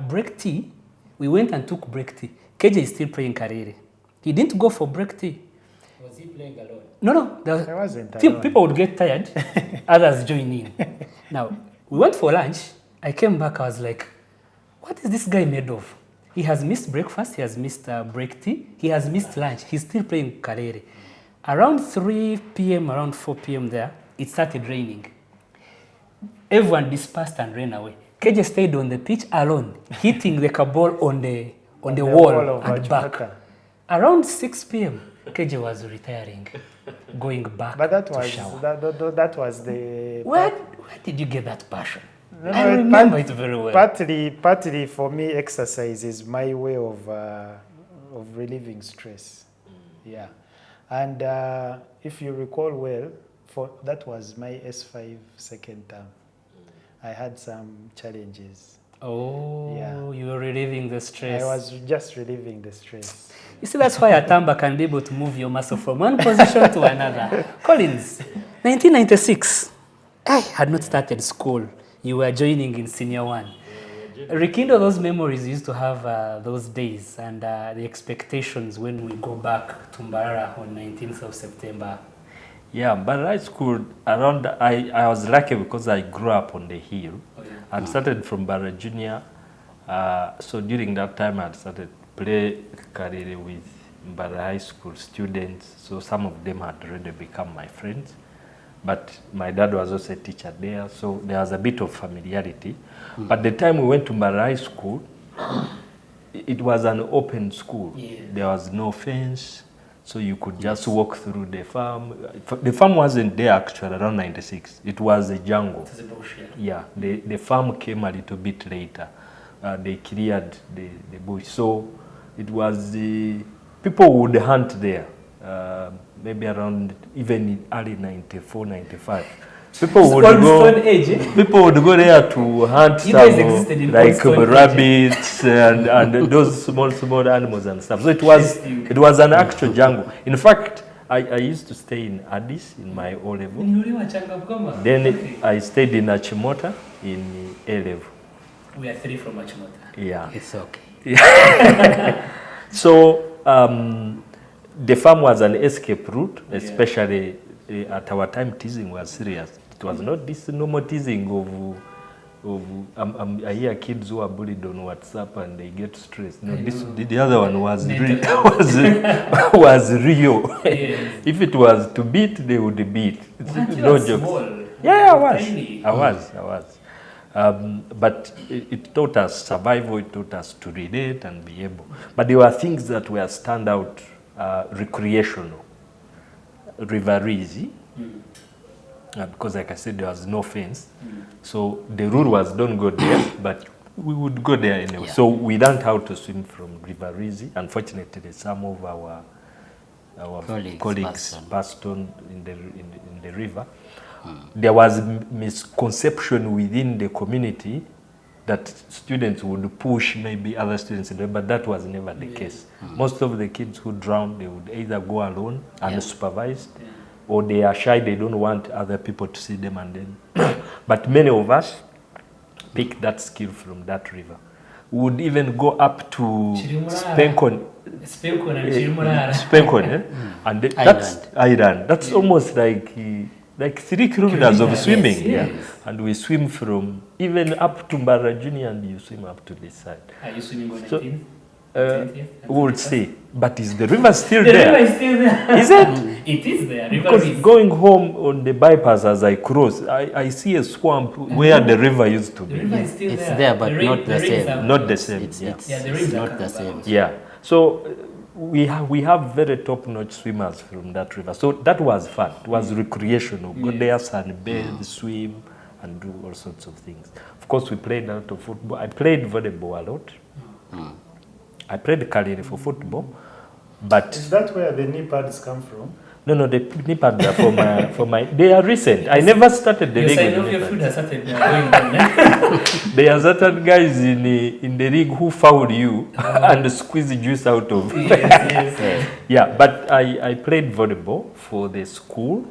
break tea. We went and took break tea. KJ is still praying karere. He didn't go for break tea. Was he playing alone? No. I wasn't alone. People would get tired, others join in. Now, we went for lunch. I came back, I was like, what is this guy made of? He has missed breakfast, he has missed break tea, he has missed lunch. He's still playing karere. Around 3 p.m., around 4 p.m. there, it started raining. Everyone dispersed and ran away. KJ stayed on the pitch alone, hitting the ball on the wall and back. Around 6 p.m., KJ was retiring, going back to shower. That was the... Where did you get that passion? No, I remember it very well. Partly for me, exercise is my way of relieving stress. Yeah. And if you recall well, that was my S5 second term. I had some challenges. Oh, yeah. You were relieving the stress. I was just relieving the stress. You see, that's why a tamba can be able to move your muscle from one position to another. Collins, 1996. I had not started school. You were joining in senior one. Rekindle those memories you used to have those days and the expectations when we go back to Mbara on 19th of September. Yeah, but high school around, I was lucky because I grew up on the hill. I started from Bara Junior. So during that time, I started play karere with Mbara High School students. So some of them had already become my friends. But my dad was also a teacher there, so there was a bit of familiarity. But the time we went to Mbara High School, it was an open school. There was no fence, so you could just walk through the farm. The farm wasn't there actually around 96. It was a jungle. It was a bush, yeah. The farm came a little bit later. They cleared the bush. So it was people would hunt there. Maybe around even early 94, 95. People would go there to hunt some like rabbits and those small animals and stuff. So it was an actual jungle. In fact, I used to stay in Addis in my O level. Then I stayed in Achimota in A level. We are 3 from Achimota. Yeah. It's okay. Yeah. So the farm was an escape route, especially at our time teasing was serious. It was not this normal teasing of I hear kids who are bullied on WhatsApp and they get stressed. No, the other one was was real. If it was to beat, they would beat. It's no jokes. Yeah, I was. Tiny. I was. But it taught us survival, it taught us to relate and be able. But there were things that were standout, recreational, rivalries. Because like I said, there was no fence. So the rule was don't go there, but we would go there anyway. Yeah. So we learned how to swim from River Rizi. Unfortunately, some of our colleagues passed on in the river. There was misconception within the community that students would push maybe other students in the river, but that was never the case. Most of the kids who drowned, they would either go alone unsupervised, or they are shy, they don't want other people to see them, and then but many of us picked that skill from that river. We would even go up to Spencon and Spencon, and that's island. That's almost like 3 kilometers of swimming. Yes. And we swim from even up to Mbarajuni, and you swim up to this side. Are you swimming on So, 19th? We'll see. But is the river still The there? river is still there. Is it? It is there. River Because is. going home on the bypass as I cross, I see a swamp where the river used to The be. river is still It's there. there, but The not the rings same. are- Not the same. It's yeah. Yeah, the rings are not the coming same. back. Yeah. So we have very top-notch swimmers from that river. So that was fun. It was recreational. Go there, sunbathe, swim, and do all sorts of things. Of course, we played a lot of football. I played volleyball a lot. I played Kalere for football, but Is that where the knee pads come from? no, the knee pads are for my. They are recent. I never started the Your league with knee synovial pads. fluid has started going down. There are certain guys in the league who fouled you and squeeze juice out of. Yes. Yeah, but I played volleyball for the school.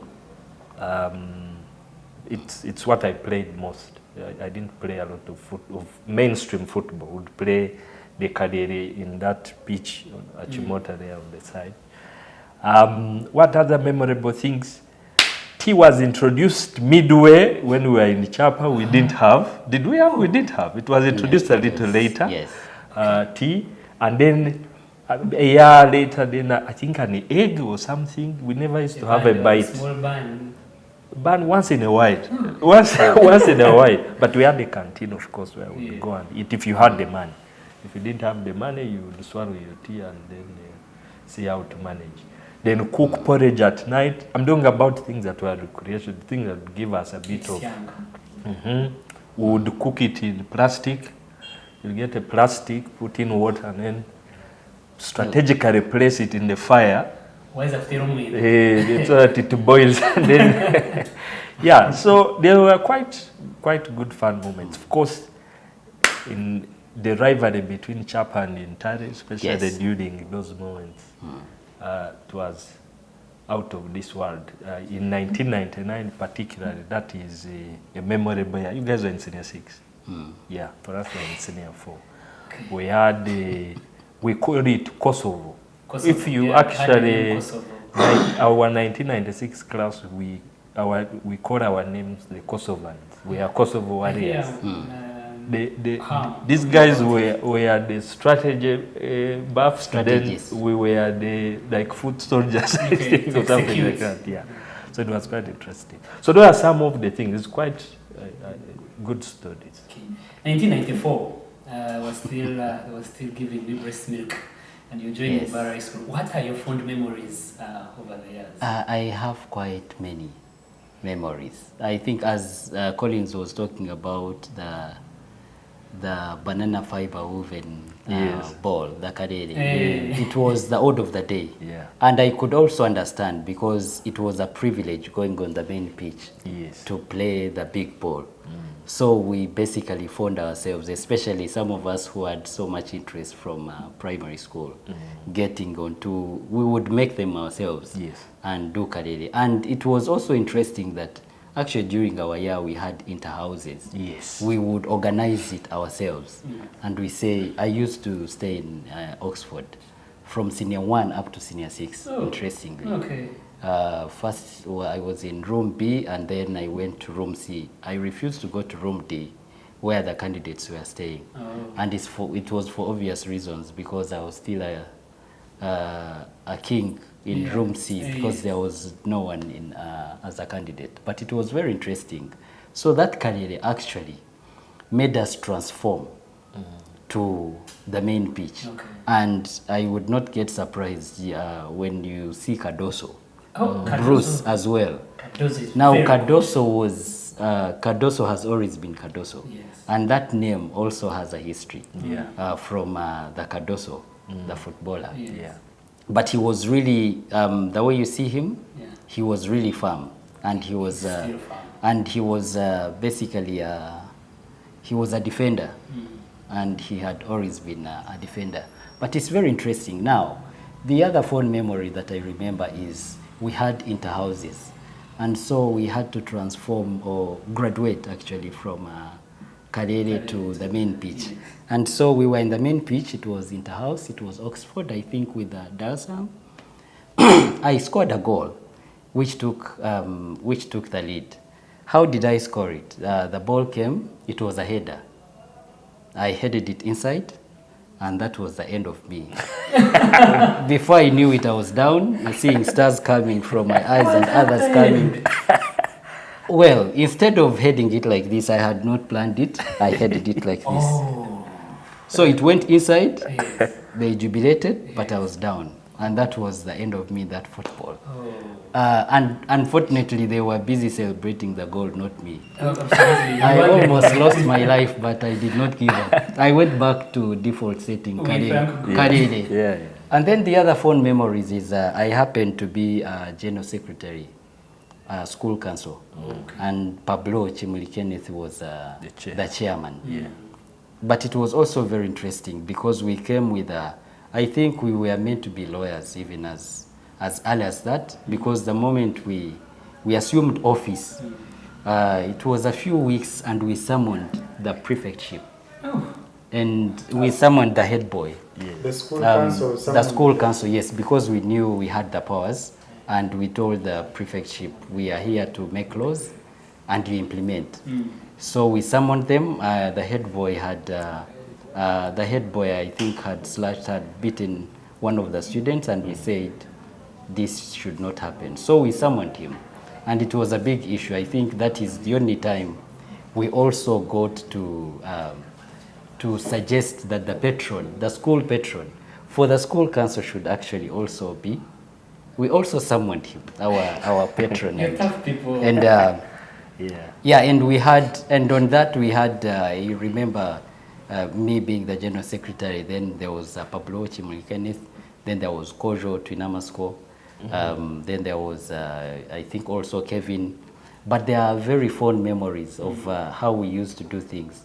It's what I played most. I didn't play a lot of mainstream football. Would play the Kadere in that pitch at Chimota there on the side. What other memorable things? Tea was introduced midway when we were in Chapa. We didn't have. Did we have? We didn't have. It was introduced a little later. Yes. Tea, and then a year later, then I think an egg or something. We never used to have a bite. Small bun. Ban once in a while. Once in a while. But we had a canteen, of course, where we would go and eat if you had the money. If you didn't have the money, you would swallow your tea and then see how to manage. Then cook porridge at night. I'm talking about things that were recreation, things that would give us a bit of. We would cook it in plastic. You get a plastic, put in water, and then strategically place it in the fire. Why is that still me? So that it boils. And then yeah, so there were quite good fun moments. Of course, in the rivalry between Chapa and Intare, especially during those moments, it was out of this world. In 1999 particularly, that is a memorable year. You guys were in Senior 6. Yeah, for us we were in Senior 4. Okay. We had, we called it Kosovo. If you actually, our 1996 class, we call our names the Kosovans. We are Kosovo warriors. These guys were the strategy buffs, then we were the foot soldiers, things or something like that. Yeah, so it was quite interesting. So those are some of the things. It's quite good studies. Okay. 1994 was still giving you breast milk, and you joined Mbara School. What are your fond memories over the years? I have quite many memories. I think as Collins was talking about the banana fiber woven ball, the kadere. It was the order of the day. Yeah. And I could also understand because it was a privilege going on the main pitch to play the big ball. So we basically found ourselves, especially some of us who had so much interest from primary school, getting onto, we would make them ourselves and do kadere. And it was also interesting that actually during our year we had inter-houses. Yes. We would organize it ourselves. And we say, I used to stay in Oxford from senior 1 up to senior 6, interestingly. Okay. First I was in room B and then I went to room C. I refused to go to room D where the candidates were staying. And it was for obvious reasons because I was still a king in room C because there was no one in as a candidate. But it was very interesting. So that career actually made us transform to the main pitch. Okay. And I would not get surprised when you see Cardoso. Oh, Bruce as well. Cardoso is Now very Cardoso has always been Cardoso. Yes. And that name also has a history from the Cardoso, the footballer. Yes. Yeah. But he was really, the way you see him, Yeah. he was really firm. And he was, Still firm. and he was basically, he was a defender. And he had always been a defender. But it's very interesting. Now, the other fond memory that I remember is we had interhouses. And so we had to transform or graduate actually from Karere to the main pitch. And so we were in the main pitch. It was interhouse. It was Oxford, I think, with Dalsam. I scored a goal, which took the lead. How did I score it? The ball came. It was a header. I headed it inside, and that was the end of me. Before I knew it, I was down, seeing stars coming from my eyes and others coming. Well, instead of heading it like this, I had not planned it. I headed it like this. So it went inside. They jubilated, but I was down. And that was the end of me, that football. And unfortunately, they were busy celebrating the goal, not me. I almost lost my life, but I did not give up. I went back to default setting, Karere. Yeah. And then the other fond memories is I happened to be a general secretary, school council, and Pablo Chimuli Kenneth was the chairman. Yeah. But it was also very interesting because we came with I think we were meant to be lawyers even as early as that, because the moment we assumed office, it was a few weeks and we summoned the prefectship. And we summoned the head boy. The school council. The school council, yes, because we knew we had the powers, and we told the prefectship, we are here to make laws and you implement. So we summoned them. The head boy I think had beaten one of the students, and we said this should not happen. So we summoned him, and it was a big issue. I think that is the only time we also got to suggest that the school patron for the school council should actually also be. We also summoned him, our patron. You're tough people. And and on that we had, you remember me being the general secretary, then there was Pablo Chimuli Kenneth, then there was Kojo Twinamasko, then there was, I think also Kevin. But there are very fond memories of how we used to do things,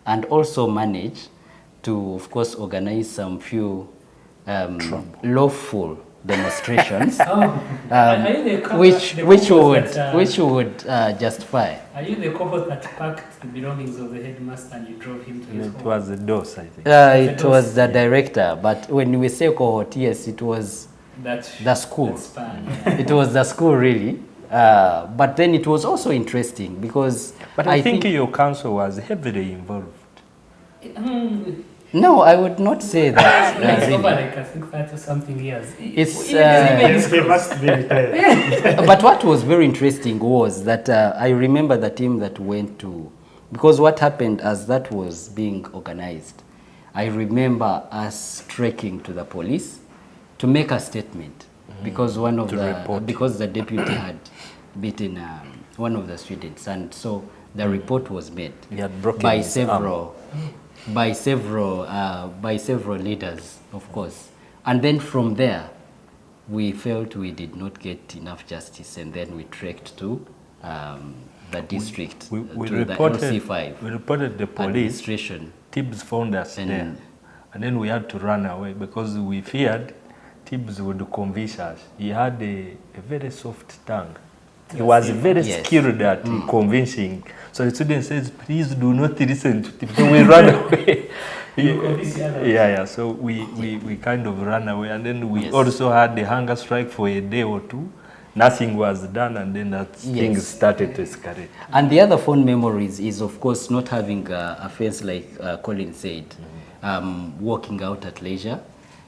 and also manage to, of course, organize some few lawful demonstrations, which would justify. Are you the cohort that packed the belongings of the headmaster and you drove him to his home? It was the DOS, I think. It was the director, but when we say cohort, yes, it was the school. That's fine, yeah. It was the school, really. But then it was also interesting because... But I think your council was heavily involved. No, I would not say that. It's really. over like I think 30 something years. It's, He must be retired. But what was very interesting was that I remember the team that went to, because what happened as that was being organized, I remember us trekking to the police to make a statement, because because the deputy had beaten one of the students, and so the report was made by several leaders, of course. And then from there, we felt we did not get enough justice, and then we trekked to the district, We to reported, the LC5 we reported the police. administration. Tibbs found us there. And then we had to run away because we feared Tibbs would convince us. He had a very soft tongue. He was very skilled at convincing. So the student says, please do not listen to Tibbs. So we ran away. So we kind of ran away. And then we also had the hunger strike for a day or two. Nothing was done, and then things started to escalate. And the other fond memories is, of course, not having a fence like Colin said, walking out at leisure.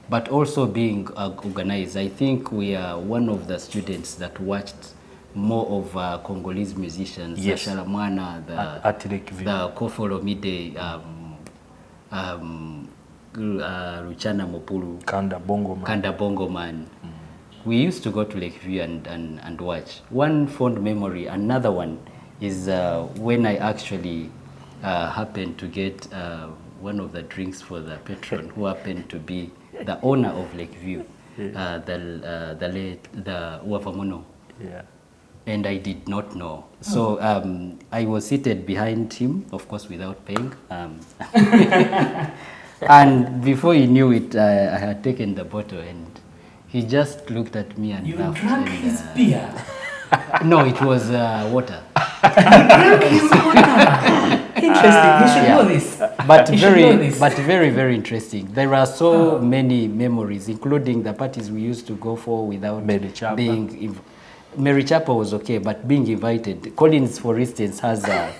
but also being organized. I think we are one of the students that watched more of Congolese musicians, Yes. Shalamwana, At Lakeview. the Kofolomide, Luchana Mopulu, Kanda Bongo Man. Kanda Bongo Man. We used to go to Lakeview and watch. One fond memory, another one is when I actually happened to get one of the drinks for the patron who happened to be the owner of Lakeview, the late Wavamono. Yeah. And I did not know. So I was seated behind him, of course, without paying. And before he knew it, I had taken the bottle, and he just looked at me and laughed. You drank his beer. No, it was water. Interesting. You should know this. But You should know this. very, very interesting. There are so many memories, including the parties we used to go for without Mary Chapa. being. Mary Chapa was okay, but being invited. Collins, for instance, has a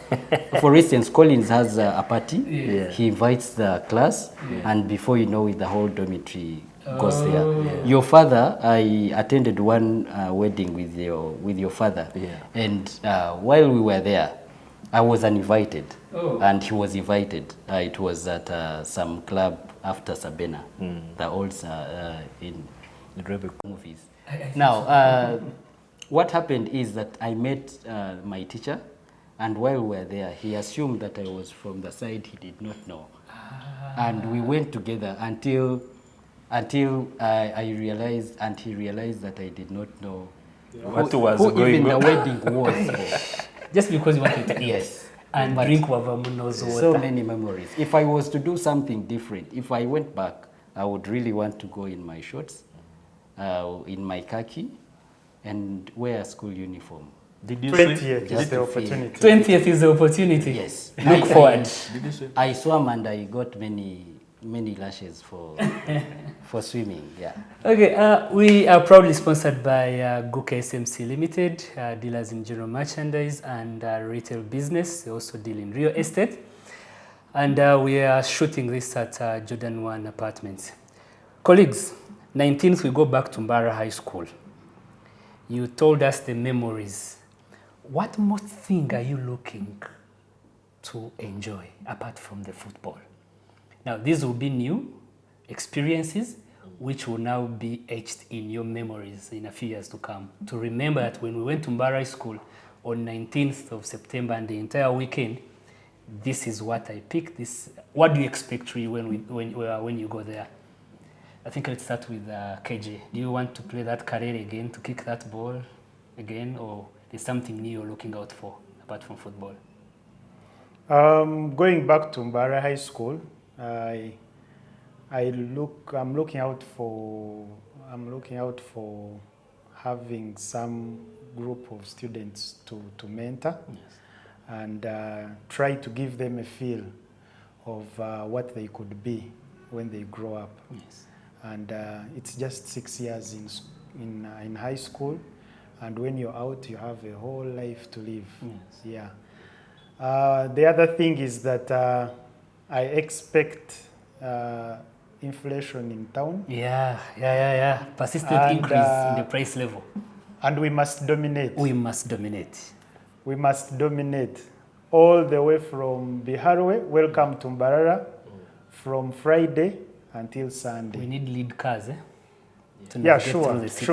party. Yeah. He invites the class, and before you know it, the whole dormitory goes there. Yeah. Your father, I attended one wedding with your father, and while we were there, I was uninvited, and he was invited. It was at some club after Sabena, the old in movies. Now, what happened is that I met my teacher, and while we were there, he assumed that I was from the side he did not know. And we went together until I realized, and he realized that I did not know What was who going even on. the wedding was for. Just because you wanted to eat. Yes. And But drink Wavamuno's water. so many memories. If I was to do something different, if I went back, I would really want to go in my shorts, in my khaki, and wear a school uniform. Did you 20th swim? is Just the to feel. opportunity. 20th is the opportunity. Yes. Look forward. Did you swim? I swam and I got many lashes for swimming. Yeah. Okay, we are proudly sponsored by Guka SMC Limited, dealers in general merchandise and retail business. They also deal in real estate. And we are shooting this at Jordan 1 Apartments. Colleagues, 19th we go back to Mbara High School. You told us the memories. What most thing are you looking to enjoy apart from the football? Now, these will be new experiences which will now be etched in your memories in a few years to come. To remember that when we went to Mbara High School on 19th of September and the entire weekend, this is what I picked. This, what do you expect really when you go there? I think let's start with KJ. Do you want to play that career again, to kick that ball again, or is something new you're looking out for apart from football? Going back to Mbara High School, I'm looking out for having some group of students to mentor, and try to give them a feel of what they could be when they grow up. Yes. And it's just 6 years in high school, and when you're out, you have a whole life to live. Yes. Yeah. The other thing is that I expect inflation in town. Yeah. Persistent And, increase in the price level. And we must dominate. We must dominate. We must dominate all the way from Biharwe, welcome to Mbarara, from Friday until Sunday. We need lead cars, eh? To Yeah, navigate through sure, the city.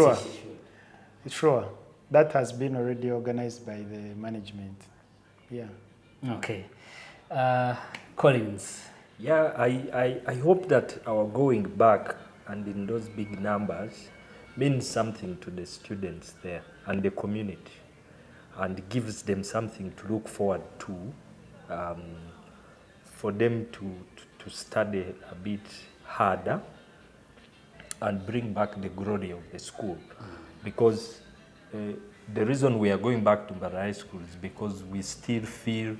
sure. That has been already organized by the management. Yeah. Okay. Collins. Yeah, I hope that our going back and in those big numbers means something to the students there and the community, and gives them something to look forward to, for them to study a bit harder and bring back the glory of the school. Because the reason we are going back to Mbara High School is because we still feel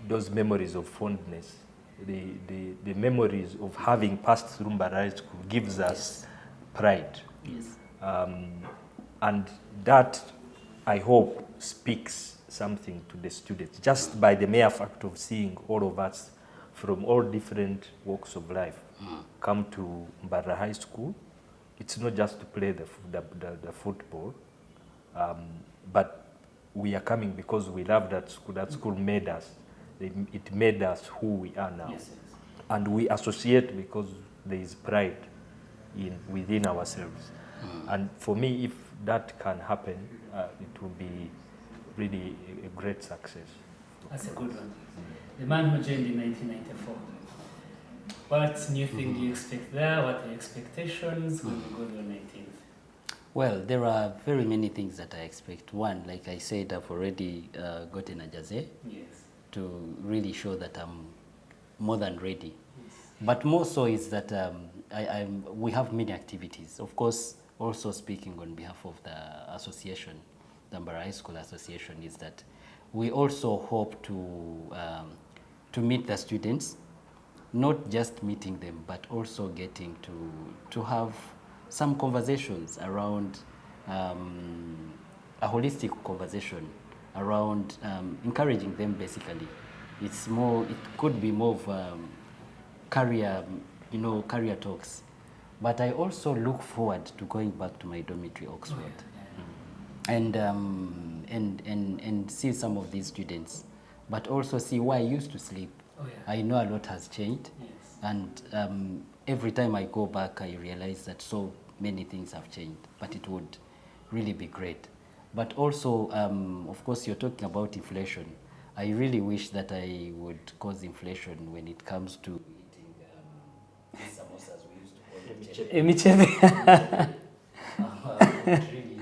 those memories of fondness. The memories of having passed through Mbara High School gives us pride. Yes. And that, I hope, speaks something to the students, just by the mere fact of seeing all of us from all different walks of life come to Mbara High School. It's not just to play the football, but we are coming because we love that school. That school made us. It made us who we are now. Yes, yes. And we associate because there is pride within ourselves. And for me, if that can happen, it will be really a great success. That's a good one. The man who joined in 1994. What new thing do you expect there? What are your expectations when you go to the 19th? Well, there are very many things that I expect. One, like I said, I've already gotten a jersey Yes. to really show that I'm more than ready. But more so is that we have many activities. Of course, also speaking on behalf of the association, the Mbara High School Association, is that we also hope to meet the students, not just meeting them, but also getting to have some conversations around a holistic conversation around encouraging them. Basically, it could be more of career talks. But I also look forward to going back to my dormitory, Oxford, and see some of these students, but also see where I used to sleep. Oh, yeah. I know a lot has changed, Yes. and every time I go back, I realize that so many things have changed, but it would really be great. But also, of course, you're talking about inflation. I really wish that I would cause inflation when it comes to eating these samosas we used to call Emichepe. really.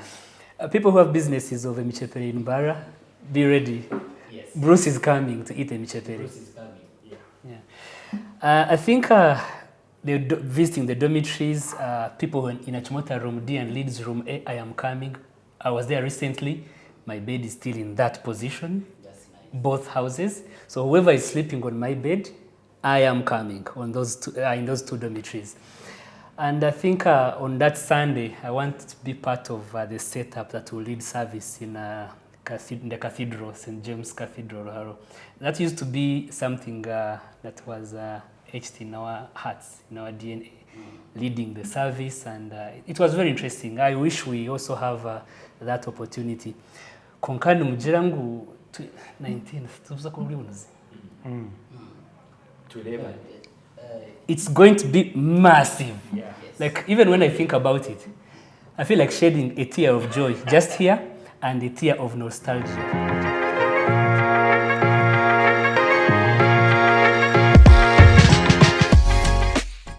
People who have businesses of Emichepere in Mbara, be ready. Yes. Bruce is coming to eat Emichepere. Bruce is coming. Yeah. Yeah. I think visiting the dormitories, people in Achimota room D and Leeds room A, I am coming. I was there recently. My bed is still in that position. That's nice. Both houses. So whoever is sleeping on my bed, I am coming on those in those two dormitories. And I think on that Sunday, I want to be part of the setup that will lead service in the cathedral, St. James Cathedral, Haro. That used to be something that was etched in our hearts, in our DNA, leading the service, and it was very interesting. I wish we also have that opportunity. Konkani mujirangu 19th, tuza kuri unuzi. It's going to be massive. Yeah. Yes. Like, even when I think about it, I feel like shedding a tear of joy just here and a tear of nostalgia.